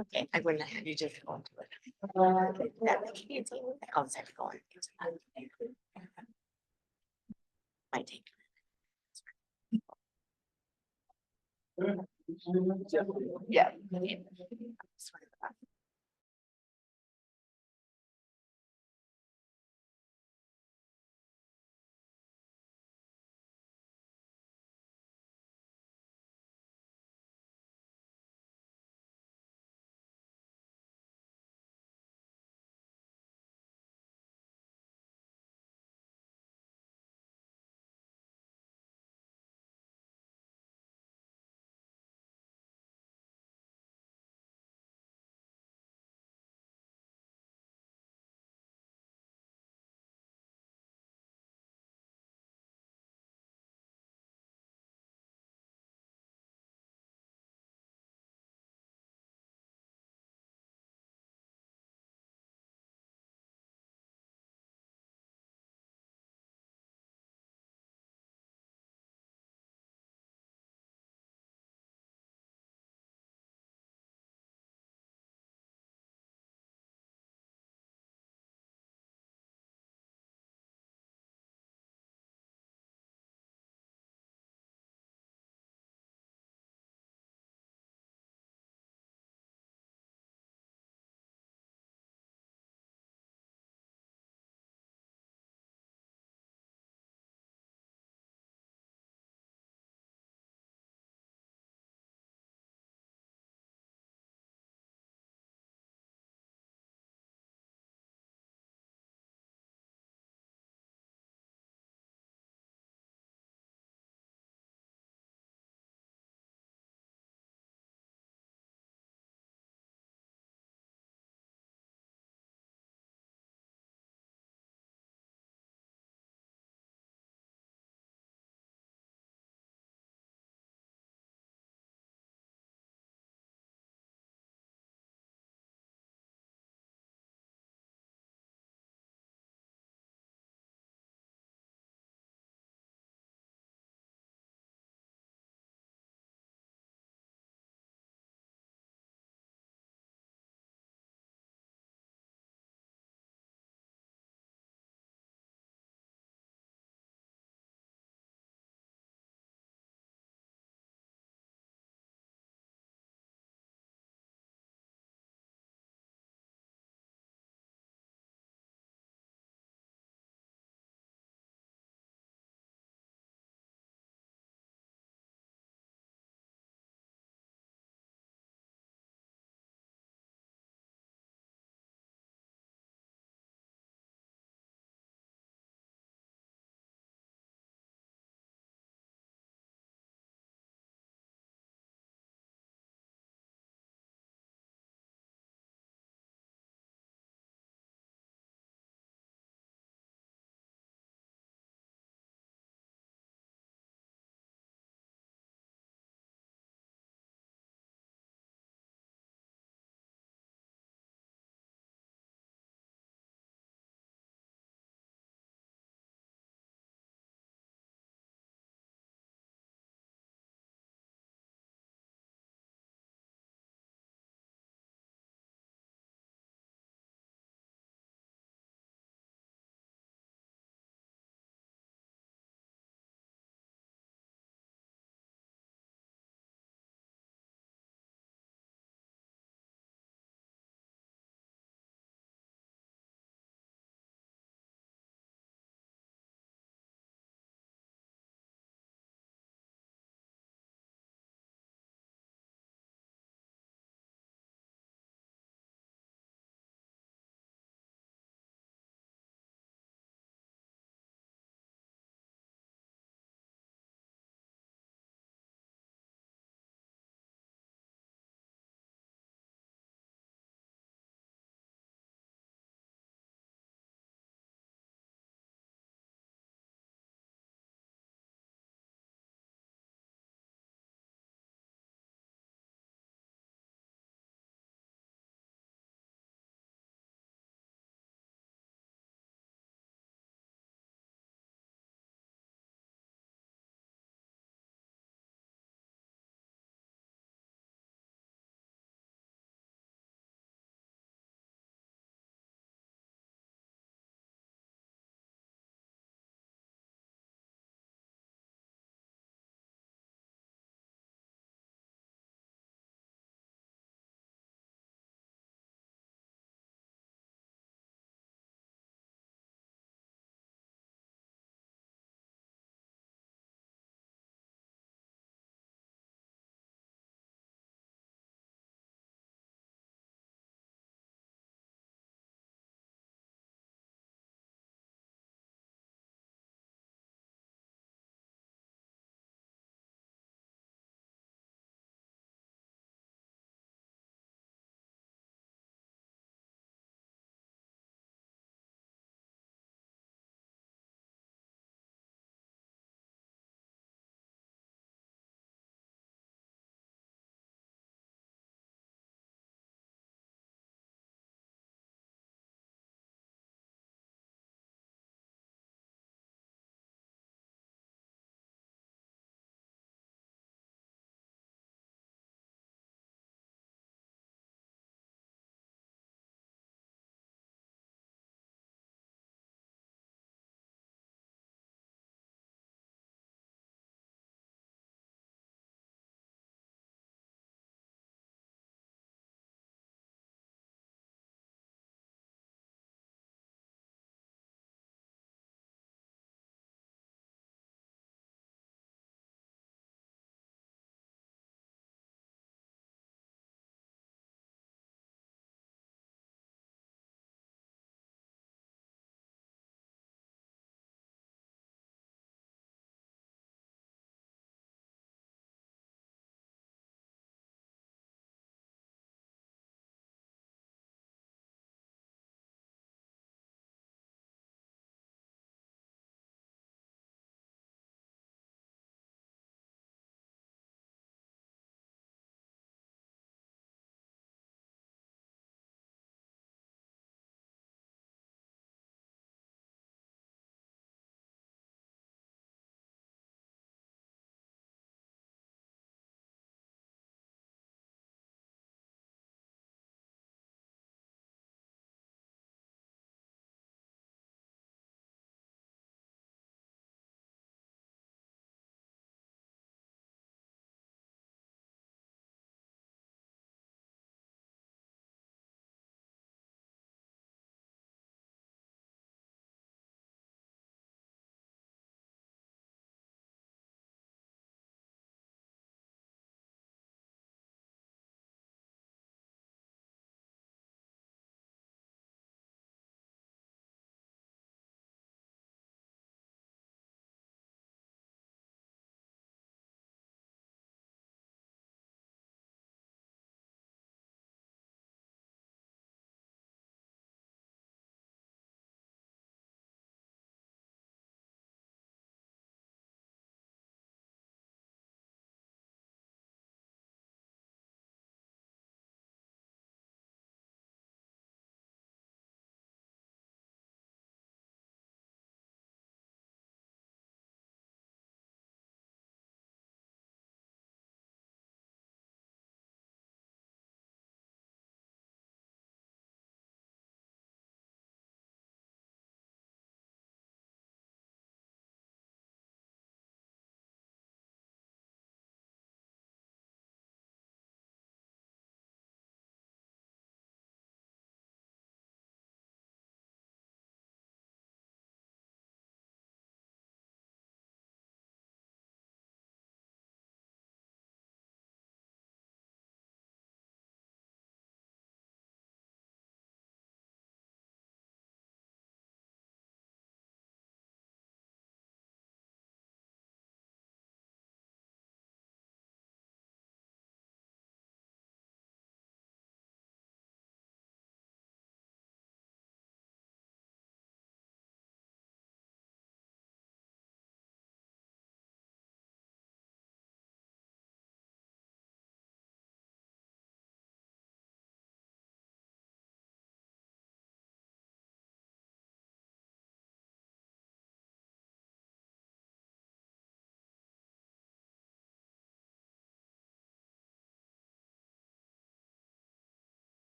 Okay, I wouldn't have you just go into it. That makes me outside going. Might take. Yeah.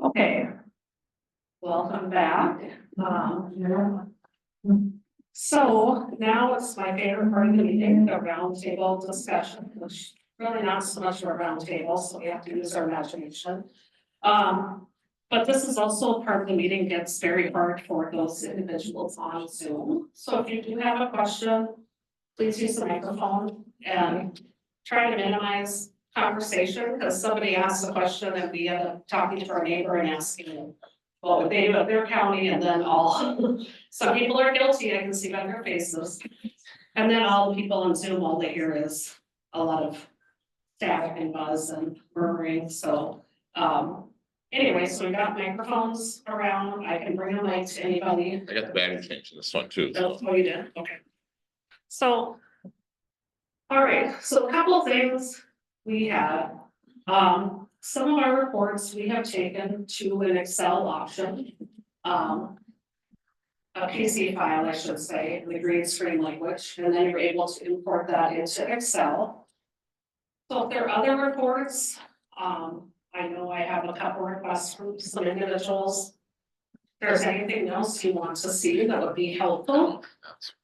Okay. Welcome back. So now it's my favorite part of the meeting, the roundtable discussion, which really not so much of a roundtable, so we have to use our imagination. But this is also part of the meeting gets very hard for those individuals on Zoom. So if you do have a question, please use the microphone and try to minimize conversation, because somebody asks a question and we end up talking to our neighbor and asking what would they do at their county, and then all, some people are guilty, I can see by their faces. And then all the people on Zoom, all they hear is a lot of static and buzz and murmuring, so, anyway, so we got microphones around, I can bring a mic to anybody.
I got the battery change in this one too. so.
Oh, you did, okay. So. All right, so a couple of things we have. Some of our reports we have taken to an Excel option. A PC file, I should say, in the green screen language, and then you're able to import that into Excel. So if there are other reports, I know I have a couple requests from some individuals. If there's anything else you want to see that would be helpful,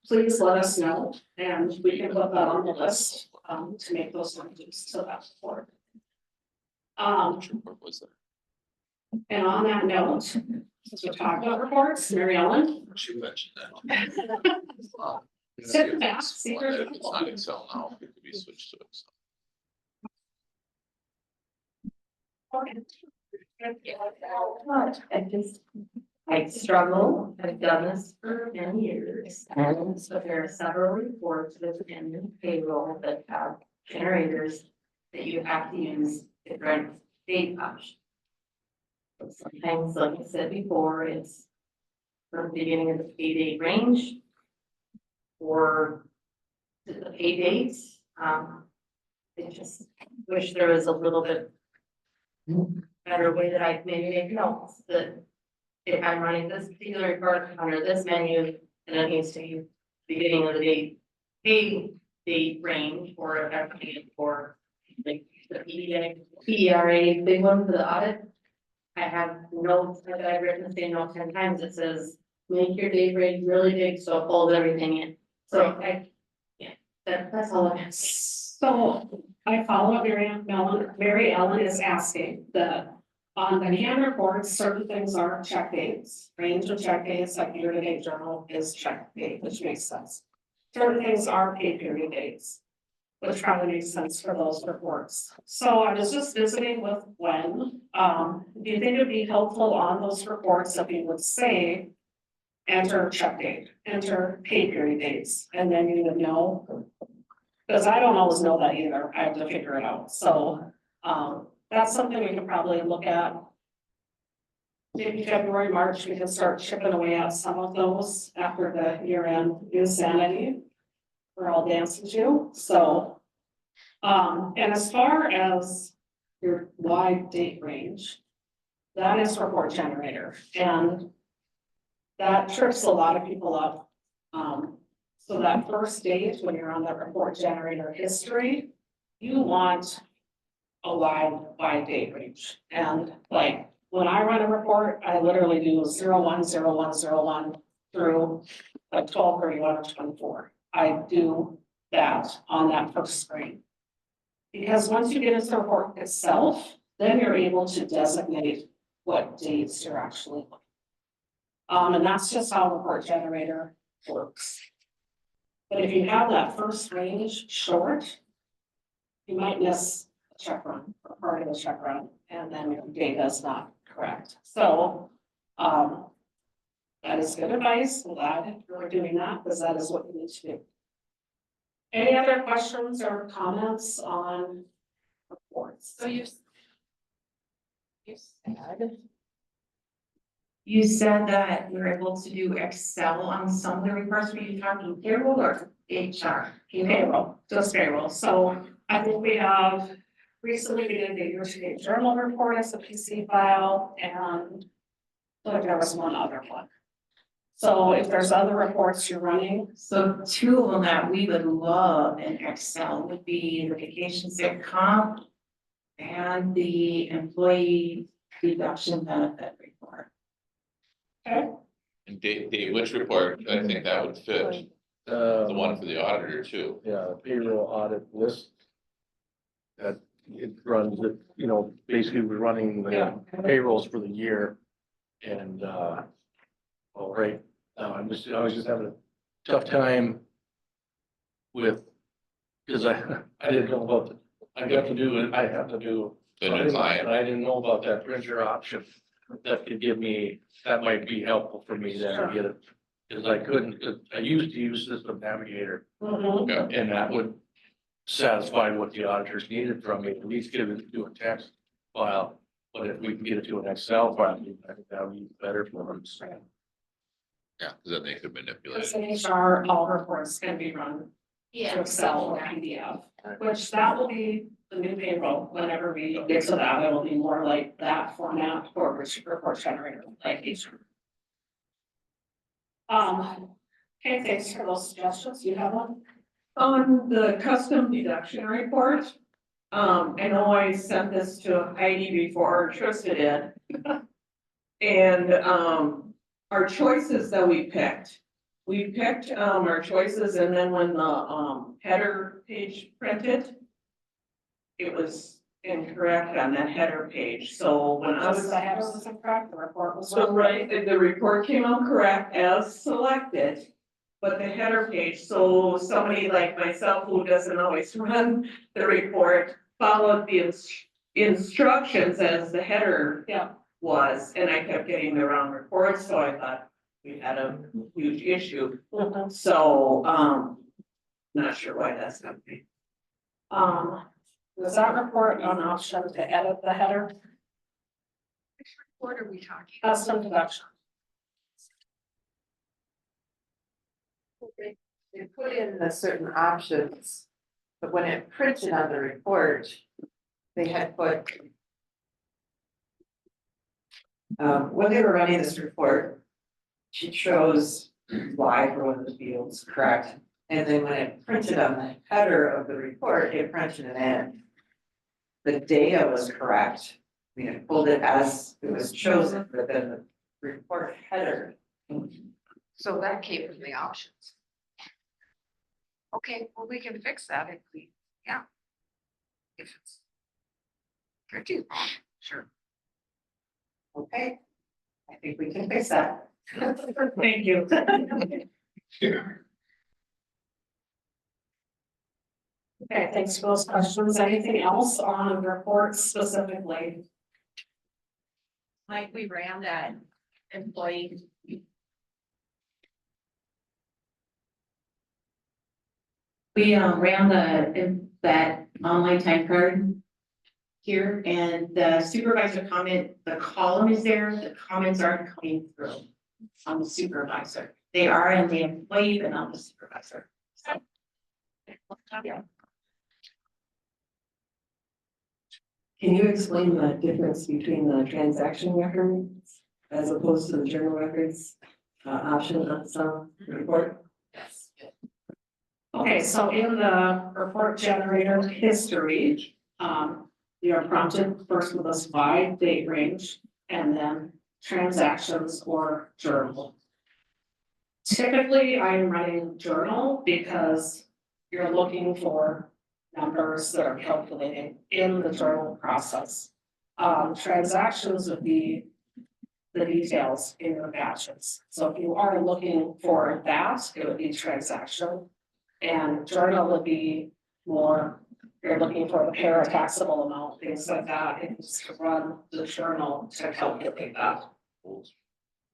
please let us know, and we can put that on the list, to make those changes to that report.
What was that?
And on that note, since we're talking about reports, Mary Ellen.
She mentioned that.
Sit back, see her.
It's not Excel now, it could be switched to Excel.
I struggle, I've done this for many years, and so there are several reports within payroll that have generators that you have to use different date options. But sometimes, like I said before, it's from the beginning of the pay date range or the pay dates. I just wish there was a little bit better way that I maybe make notes that if I'm running this particular report under this menu, then it needs to be beginning of the date, pay date range, or if I'm putting it for like the PDRA, big one for the audit. I have notes that I've written the same note 10 times. It says, make your date range really big, so it pulls everything in. So that's all it is.
So I follow up Mary Ellen is asking that on the CAN reports, certain things are check dates, range of check dates, like year-to-date journal is check date, which makes sense. Certain things are pay period dates, which probably makes sense for those reports. So I was just visiting with Gwen. Do you think it'd be helpful on those reports if you would say, enter check date, enter pay period dates, and then you would know? Because I don't always know that either. I have to figure it out. So, that's something we can probably look at. Maybe February, March, we can start chipping away at some of those after the year end insanity. We're all dancing to, so. And as far as your wide date range, that is report generator, and that trips a lot of people up. So that first date, when you're on the report generator history, you want a wide date range. And like, when I run a report, I literally do 01/01/01 through like 12/31 or 24. I do that on that first screen. Because once you get into the report itself, then you're able to designate what dates you're actually looking. And that's just how report generator works. But if you have that first range short, you might miss a check run or part of the check run, and then your data is not correct. So, that is good advice. I'm glad you're doing that, because that is what you need to do. Any other questions or comments on reports?
So you said that you're able to do Excel on some of the reports. Were you talking payroll or HR?
Payroll, just payroll. So I think we have recently we did the year-to-date journal report as a PC file, and I feel like there was one other one. So if there's other reports you're running,
So two of them that we would love in Excel would be the vacation sick comp and the employee deduction benefit report.
And Dave, which report, I think that would fit, the one for the auditor too.
Yeah, payroll audit list. That it runs, it, you know, basically we're running the payrolls for the year. And, all right, I was just having a tough time with, because I didn't know about the, I have to do.
The new client.
And I didn't know about that printer option. That could give me, that might be helpful for me then to get it. Because I couldn't, 'cause I used to use System Navigator,
mhm,
and that would satisfy what the auditors needed from me, at least get it to a text file. But if we can get it to an Excel file, I think that would be better for them.
Yeah, because then they could manipulate
because
it.
in HR, all reports can be run to
Yeah.
Excel or PDF, which that will be the new payroll. Whenever we get to that, it'll be more like that format for report generator, like each. Okay, thanks for those suggestions. You have one?
On the custom deduction report, I know I sent this to Heidi before, Trista did. And, our choices that we picked our choices, and then when the, header page printed, it was incorrect on that header page, so when I
Was
was.
the header was incorrect, the report was.
So, right, the report came out correct as selected, but the header page, so somebody like myself who doesn't always run the report, followed the instructions as the header
Yeah.
was, and I kept getting the wrong report, so I thought we had a huge issue,
Mhm.
so, not sure why that's happening.
Was that report an option to edit the header,
Which report are we talking?
custom deduction?
They put in the certain options, but when it printed on the report, they had put. When they were running this report, she chose Y for one of the fields, correct? And then when it printed on the header of the report, it printed it in. The data was correct. I mean, it pulled it as it was chosen, but then the report header.
So that came from the options. Okay, well, we can fix that if we, yeah. If it's. Pretty wrong, sure.
Okay, I think we can fix that.
Thank you.
Okay, thanks for those questions. Anything else on reports specifically?
Like we ran that employee.
We ran that online time card here, and the supervisor comment, the column is there, the comments aren't coming through on the supervisor. They are in the employee, but not the supervisor. So. Yeah.
Can you explain the difference between the transaction records as opposed to the journal records option on some report?
Yes. Okay, so in the report generator history, you are prompted first with a SPY date range and then transactions or journal. Typically, I'm running journal because you're looking for numbers that are calculated in the journal process. Transactions would be the details in your batches. So if you are looking for that, it would be transaction. And journal would be more, you're looking for the parataxable amount, things like that, and just run the journal to calculate that. Am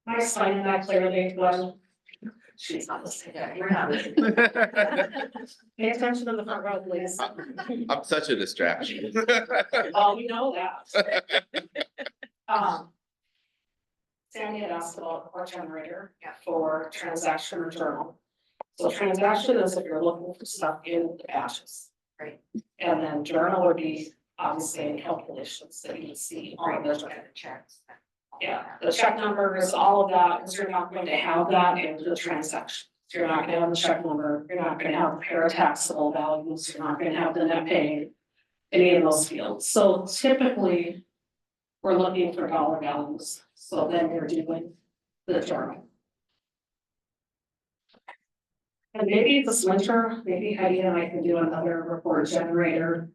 I explaining that clearly, Glenn? She's not listening.
Yeah, you're not listening.
Pay attention to the front row, please.
I'm such a distraction.
Oh, we know that. Sandy had asked about report generator for transaction or journal. So transaction is if you're looking for stuff in the batches.
Right.
And then journal would be obviously in calculations that you can see on the
The checks.
Yeah, the check numbers, all of that, because you're not going to have that in the transaction. You're not gonna have the check number, you're not gonna have parataxable values, you're not gonna have the net pay. Any of those fields, so typically. We're looking for dollar values, so then you're doing the journal. And maybe this winter, maybe Heidi and I can do another report generator.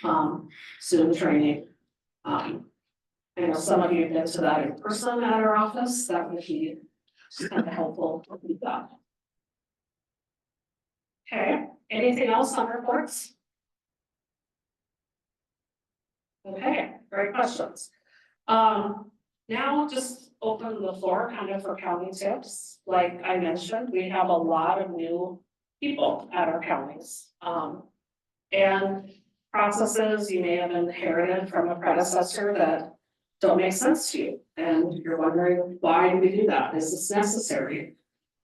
Zoom training. I know some of you have been to that in person at our office, that would be just kind of helpful to do that. Okay, anything else on reports? Okay, great questions. Now just open the floor kind of for county tips. Like I mentioned, we have a lot of new people at our counties. And processes you may have inherited from a predecessor that don't make sense to you. And you're wondering, why do we do that? Is this necessary?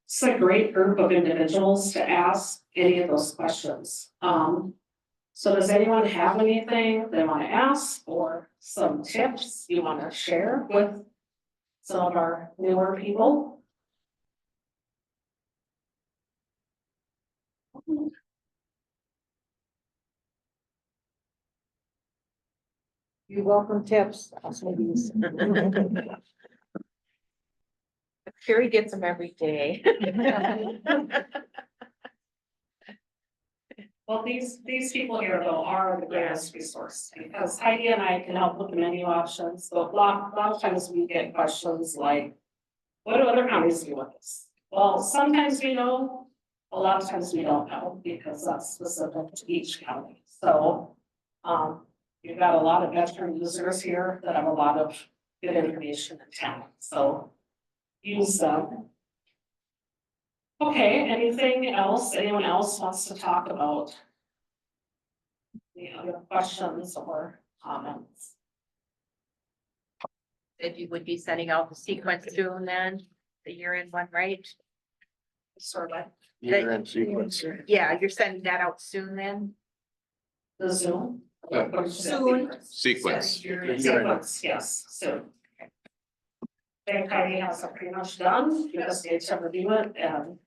It's a great group of individuals to ask any of those questions. So does anyone have anything they want to ask or some tips you want to share with some of our newer people?
You welcome tips. I'll say these. Sure, he gets them every day.
Well, these people here though are the greatest resource because Heidi and I can help with the menu options. So a lot of times we get questions like, what do other counties do with this? Well, sometimes we know, a lot of times we don't know because that's specific to each county. So, you've got a lot of veteran users here that have a lot of good information and talent. So use them. Okay, anything else, anyone else wants to talk about? Any other questions or comments?
If you would be sending out the sequence soon then, the year-end one, right?
Sort of
Year-end sequence.
Yeah, you're sending that out soon then?
the Zoom.
Yeah.
What did you say?
Soon.
Sequence.
Sequence, yes, soon. I think Heidi has it pretty much done, you just need to review it and.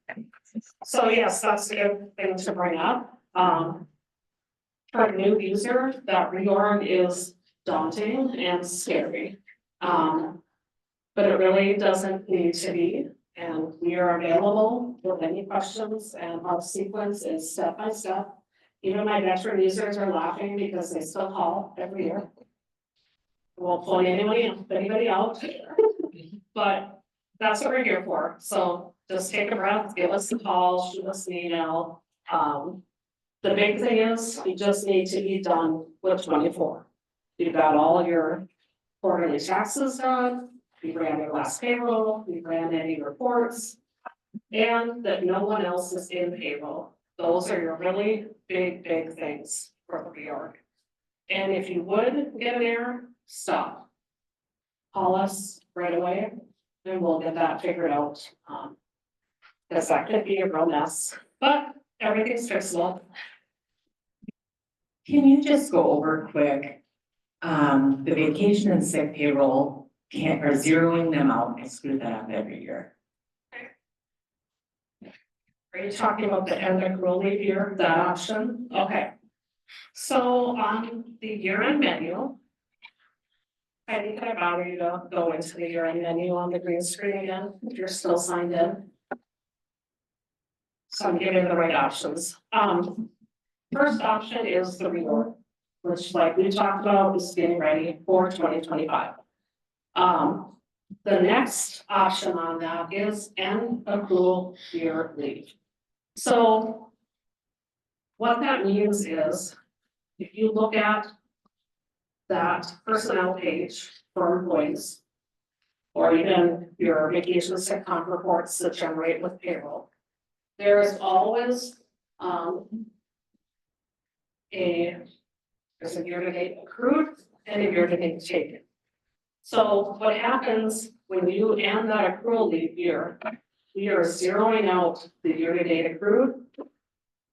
So yes, that's a good thing to bring up. For a new user, that reorg is daunting and scary. But it really doesn't need to be, and we are available with any questions and our sequence is step by step. Even my veteran users are laughing because they still call every year. Won't pull anybody out. But that's what we're here for, so just take a breath, give us a call, shoot us an email. The big thing is, you just need to be done with 24. You've got all your quarterly taxes done, you ran your last payroll, you ran any reports. And that no one else is in payroll, those are your really big things for the reorg. And if you would get an error, stop. Call us right away and we'll get that figured out. Cause that could be a real mess, but everything's fixable.
Can you just go over quick, the vacation and sick payroll, are zeroing them out, I screw that up every year.
Are you talking about the end accrual leave year, that option? Okay. So on the year-end menu. I think I bother you to go into the year-end menu on the green screen again, if you're still signed in. So I'm giving you the right options. First option is the reorg, which like we talked about is getting ready for 2025. The next option on that is end accrual year leave. So what that means is, if you look at that personnel page for employees, or even your vacation sick comp reports that generate with payroll, there is always there's a year-to-date accrued and a year-to-date taken. So what happens when you end that accrual leave year, we are zeroing out the year-to-date accrued,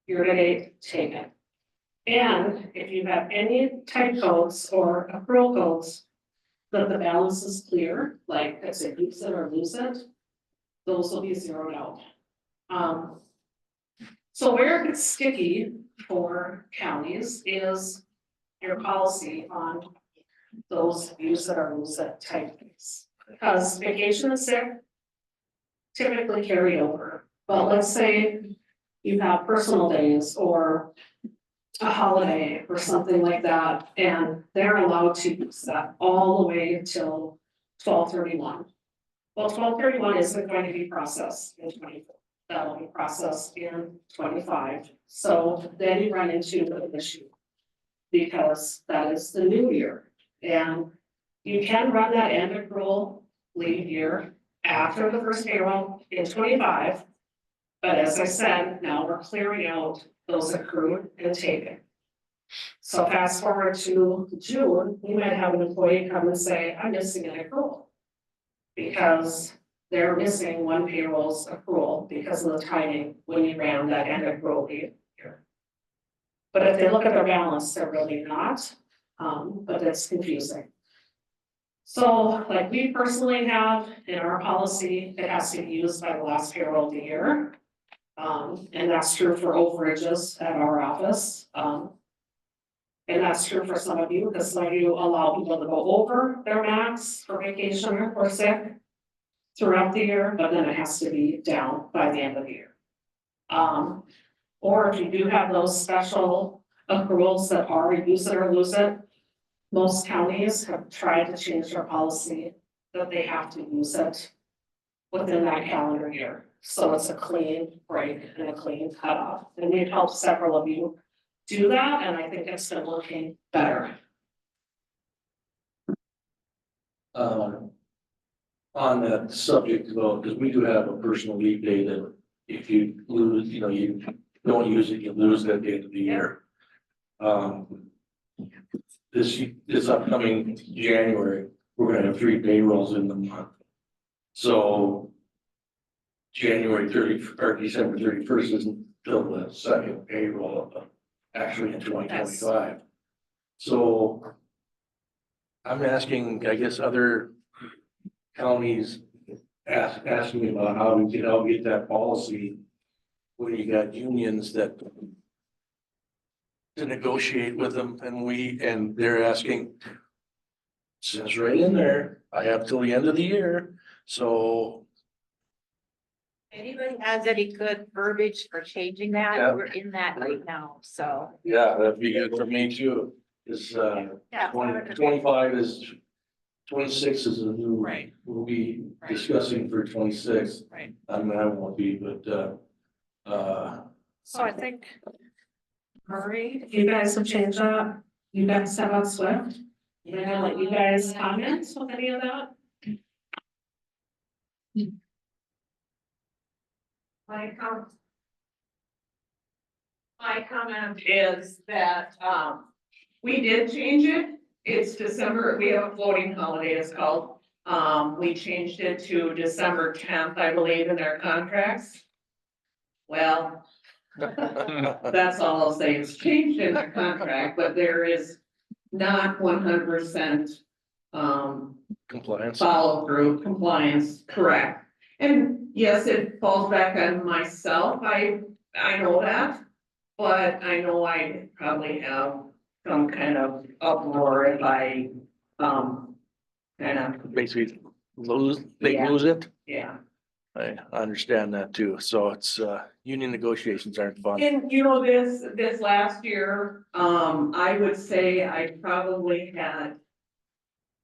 year-to-date taken. And if you have any type codes or accrual codes that the balance is clear, like I said, use it or lose it, those will be zeroed out. So where it gets sticky for counties is your policy on those use it or lose it type things. Because vacation and sick typically carry over, but let's say you have personal days or a holiday or something like that, and they're allowed to use that all the way until 12/31. Well, 12/31 isn't going to be processed in 24, that'll be processed in 25. So then you run into an issue. Because that is the new year, and you can run that end accrual leave year after the first payroll in 25. But as I said, now we're clearing out those accrued and taken. So fast forward to June, you might have an employee come and say, I'm missing an accrual. Because they're missing one payroll's accrual because of the timing when you ran that end accrual leave year. But if they look at their balance, they're really not, but that's confusing. So like we personally have in our policy, it has to be used by the last payroll of the year. And that's true for overages at our office. And that's true for some of you, because some of you allow people to go over their max for vacation or sick throughout the year, but then it has to be down by the end of the year. Or if you do have those special accruals that are use it or lose it, most counties have tried to change their policy that they have to use it within that calendar year. So it's a clean break and a clean cutoff. And we've helped several of you do that, and I think it's been working better.
On that subject, though, because we do have a personal leave day that if you lose, you don't use it, you lose that day of the year. This upcoming January, we're gonna have 3 payrolls in the month. So January 30 or December 31st isn't till the second payroll, actually in 2025. So I'm asking, I guess, other counties asking me about how we can help get that policy when you got unions that to negotiate with them, and they're asking, says right in there, I have till the end of the year, so.
Anybody has any good verbiage for changing that?
Yeah.
We're in that right now, so.
Yeah, that'd be good for me too, is,
Yeah.
25 is, 26 is a new.
Right.
We'll be
Right.
discussing for 26.
Right.
I mean, I won't be, but,
So I think, Murray, if you guys have changed that, you guys have on Swift. I'm gonna let you guys comment with any of that.
My comment is that, we did change it. It's December, we have a floating holiday, it's called. We changed it to December 10th, I believe, in their contracts. Well, that's all I'll say. It's changed in their contract, but there is not 100%
compliance.
follow through compliance, correct. And yes, it falls back on myself. I know that, but I know I probably have some kind of uproar if I, kind of,
Basically lose it.
yeah.
I understand that too. So it's, union negotiations aren't fun.
And you know, this last year, I would say I probably had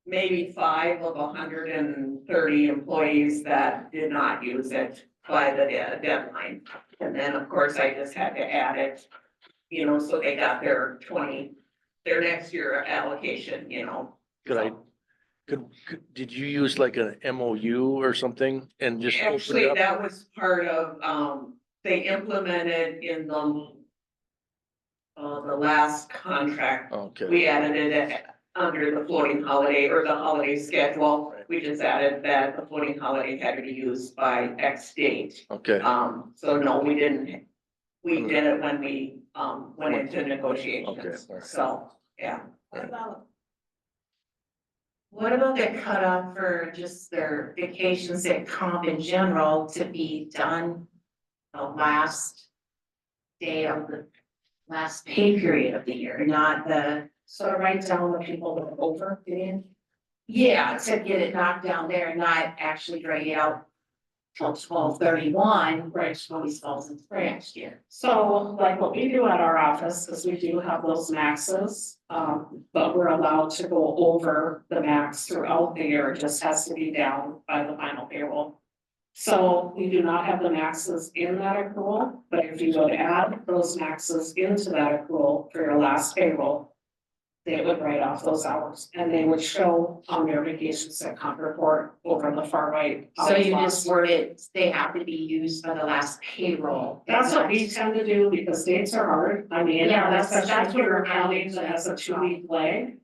maybe 5 of 130 employees that did not use it by the deadline. And then, of course, I just had to add it, so they got their next year allocation,
Did you use like an MOU or something and just open
Actually,
it up?
that was part of, they implemented in the last contract.
Okay,
We added it under the floating holiday or the holiday schedule.
Right.
We just added that the floating holiday had to be used by X date.
okay.
So no, we didn't. We did it when we, went into negotiations.
Okay, all right.
So, yeah.
Right.
What about the cutoff for just their vacation sick comp in general to be done the last day of the last pay period of the year, not the,
So to write down the people that are over, you mean?
yeah, to get it knocked down there and not actually drag it out till 12/31,
Right.
always falls into
Right.
next year.
So like what we do at our office, because we do have those maxes, but we're allowed to go over the max throughout the year, it just has to be down by the final payroll. So we do not have the maxes in that accrual, but if you would add those maxes into that accrual for your last payroll, they would write off those hours and they would show on your vacation sick comp report over on the far right.
So you just word it, they have to be used for the last payroll.
That's what we tend to do because dates are hard. I mean,
Yeah,
especially
that's
if
what
you're
we're
counting that has a 2-week lag.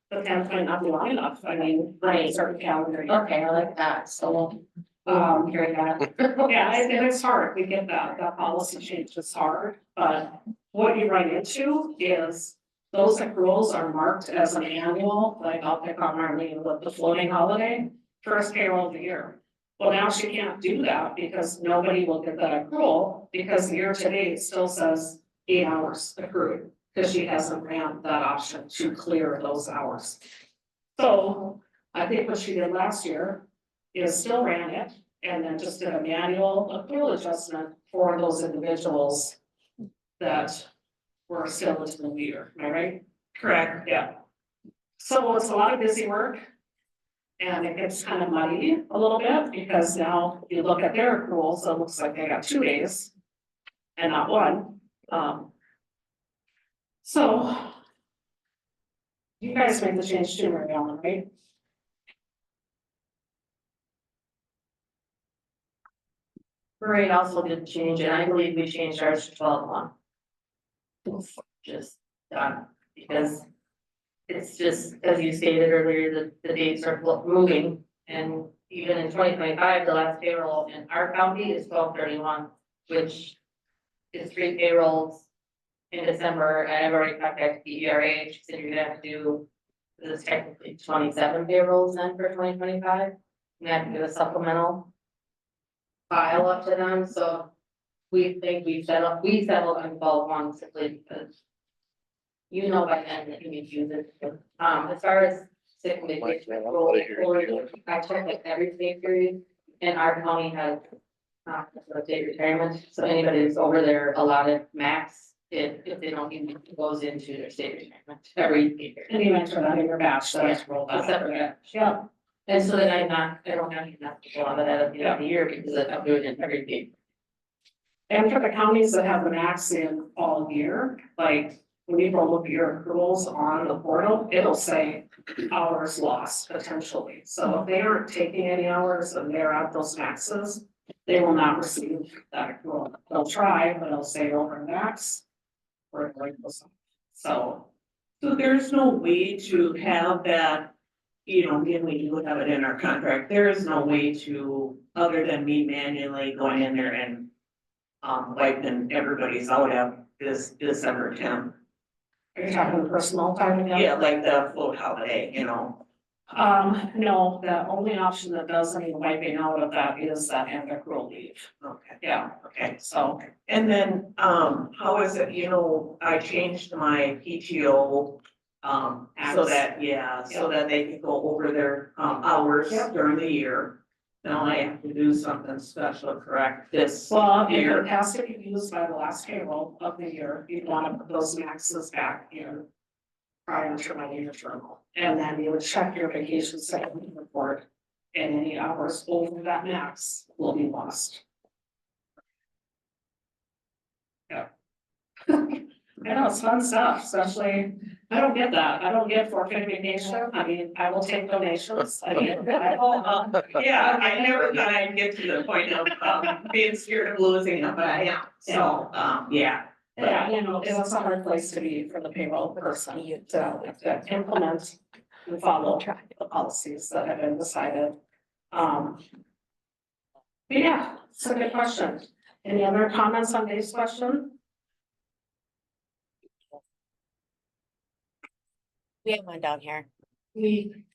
The 10th might not be long enough. I mean,
Right.
certain calendar year.
Okay, I like that, so.
Hear that. Yeah, and it's hard. We get that policy change is hard, but what you run into is those accruals are marked as an annual, like I'll pick on Marlene with the floating holiday, first payroll of the year. Well, now she can't do that because nobody will get that accrual because year to date still says 8 hours accrued. Because she hasn't ran that option to clear those hours. So I think what she did last year is still ran it and then just did a manual accrual adjustment for those individuals that were still into the new year, am I right?
Correct.
Yeah. So it's a lot of busy work. And it gets kind of muddy a little bit because now you look at their accruals, it looks like they got 2 days and not one. So you guys made the change too, Mary Ellen, right?
Parade also did change, and I believe we changed ours to 12/1. Just done, because it's just, as you stated earlier, the dates are moving. And even in 2025, the last payroll in our county is 12/31, which is 3 payrolls in December, and I've already contacted the ERA, she said you're gonna have to do, this is technically 27 payrolls then for 2025. And I have to do a supplemental file up to them, so we think we settled on 12/1 simply because you know by then that you need to use it. As far as sick vacation, I checked like every state period, and our county has state retirement, so anybody who's over their allotted max, if they don't use it, goes into their state retirement every year.
And you mentioned that in your batch, so that's rolled out. Yeah.
And so then I don't have enough to go on that at the end of the year because I'm doing it every day.
And for the counties that have the max in all year, like when you go look at your accruals on the portal, it'll say hours lost potentially. So if they aren't taking any hours and they're at those maxes, they will not receive that accrual. They'll try, but they'll say over max. Or like this. So
So there's no way to have that, you know, again, we do have it in our contract, there is no way to, other than me manually going in there and wiping everybody's out of this December 10th.
are you talking personal time again?
Yeah, like the float holiday, you know.
No, the only option that does any wiping out of that is that end accrual leave.
Okay.
Yeah,
Okay,
so.
and then, how is it, you know, I changed my PTO. So that, yeah, so that they can go over their, hours
Yep.
during the year. Now I have to do something special, correct, this
Well, if
year.
it has to be used by the last payroll of the year, you'd wanna put those maxes back in. Prior to my year journal, and then you would check your vacation segment report. And any hours over that max will be lost. Yeah. I know, it's fun stuff, especially, I don't get that, I don't get forfeit vacation, I mean, I will take donations, I mean,
Yeah, I never thought I'd get to the point of, being scared of losing them, but I am, so, yeah.
Yeah, you know, it's a hard place to be for the payroll person to implement and follow the policies that have been decided. But yeah, it's a good question. Any other comments on Dave's question?
We have one down here.
We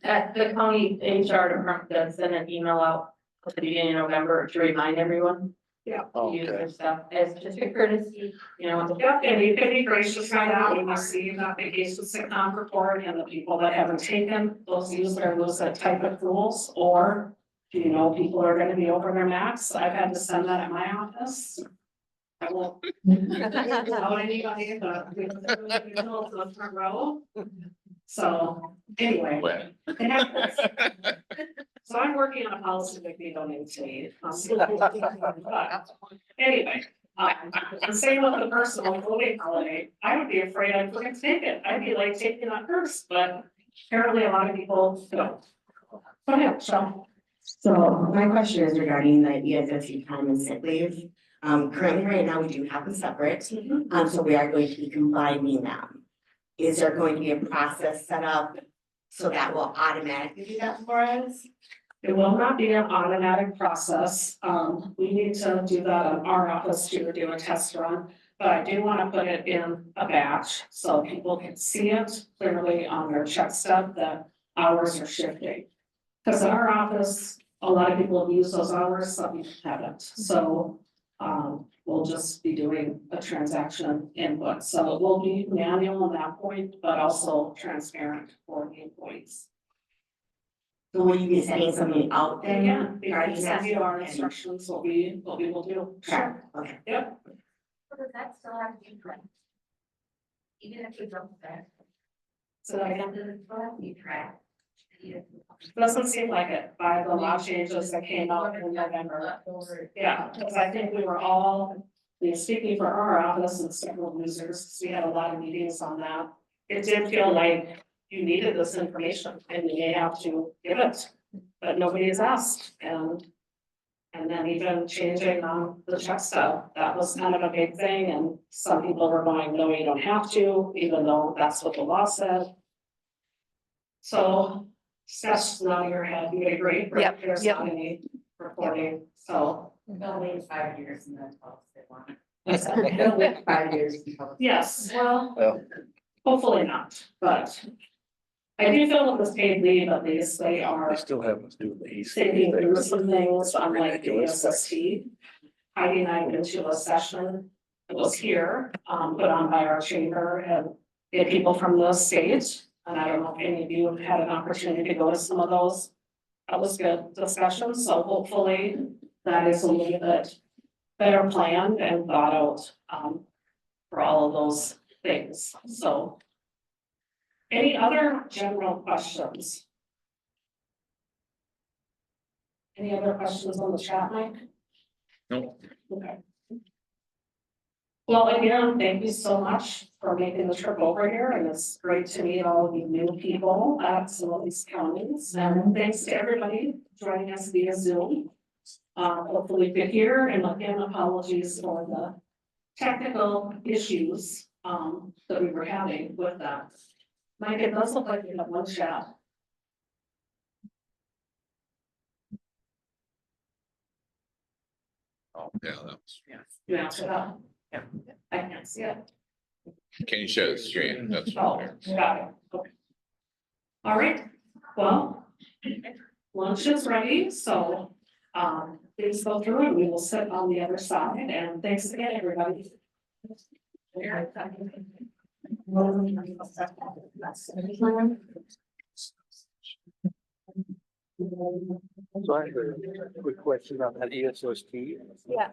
At the county HR department, that sent an email out at the beginning of November to remind everyone. To use
Okay.
their stuff as just a courtesy, you know.
Yep, and you can be gracious right out when you see that vacation sick time report and the people that haven't taken, those use their lucid type of rules, or do you know people are gonna be over their max? I've had to send that at my office. I won't tell anybody, but we know it's the front row. So, anyway.
When?
it happens. So I'm working on a policy that we don't need to need. But anyway, the same with the personal voting holiday, I would be afraid I couldn't take it, I'd be like taking that first, but apparently a lot of people don't. Go ahead, Sean.
So my question is regarding the ESSU time and sick leave. Currently, right now, we do have them separate, so we are going to be combining them. Is there going to be a process set up so that will automatically do that for us?
It will not be an automatic process. We need to do that in our office to do a test run. But I do want to put it in a batch so people can see it clearly on their check stub that hours are shifting. Because in our office, a lot of people have used those hours, some haven't. So we'll just be doing a transaction input. So it will be manual at that point, but also transparent for the employees.
So will you be sending something out there?
Yeah, we already
regarding
sent you our
that?
instructions, what we will do.
Sure, okay.
Yep,
So does that still have to be tracked? Even if we don't track,
so that again,
does it still have to be tracked?
doesn't seem like it by the law changes that came out in November. Yeah, because I think we were all, speaking for our office and several users, we had a lot of meetings on that. It did feel like you needed this information and you may have to give it, but nobody has asked and. And then even changing on the check stub, that was kind of a big thing and some people were going, no, you don't have to, even though that's what the law said. So, that's not in your head, you agree, right?
Yep,
There's
yep.
not any reporting, so.
They'll wait 5 years and then tell us they want.
It'll wait 5 years.
Yes, well,
Well,
hopefully not, but. I do feel with this paid leave, at least they are
they still have to do the East.
thinking through some things, unlike the SST. Heidi and I went to a session, it was here, put on by our chamber and we had people from the state. And I don't know if any of you have had an opportunity to go to some of those. That was good discussion, so hopefully that is a little bit better planned and thought out, for all of those things, so. Any other general questions? Any other questions on the chat, Mike?
Nope.
Okay. Well, again, thank you so much for making the trip over here, and it's great to meet all of you new people at some of these counties, and thanks to everybody joining us via Zoom. Hopefully you could hear, and again, apologies for the technical issues, that we were having with that. Mike, it does look like you have one chat.
Oh, yeah, that was,
You answered that? Yeah. I can't see it.
can you share the screen? That's.
Oh, got it. Okay. All right, well, lunch is ready, so, please go through and we will sit on the other side, and thanks again, everybody.
So I have a quick question on that ESST.
Yeah.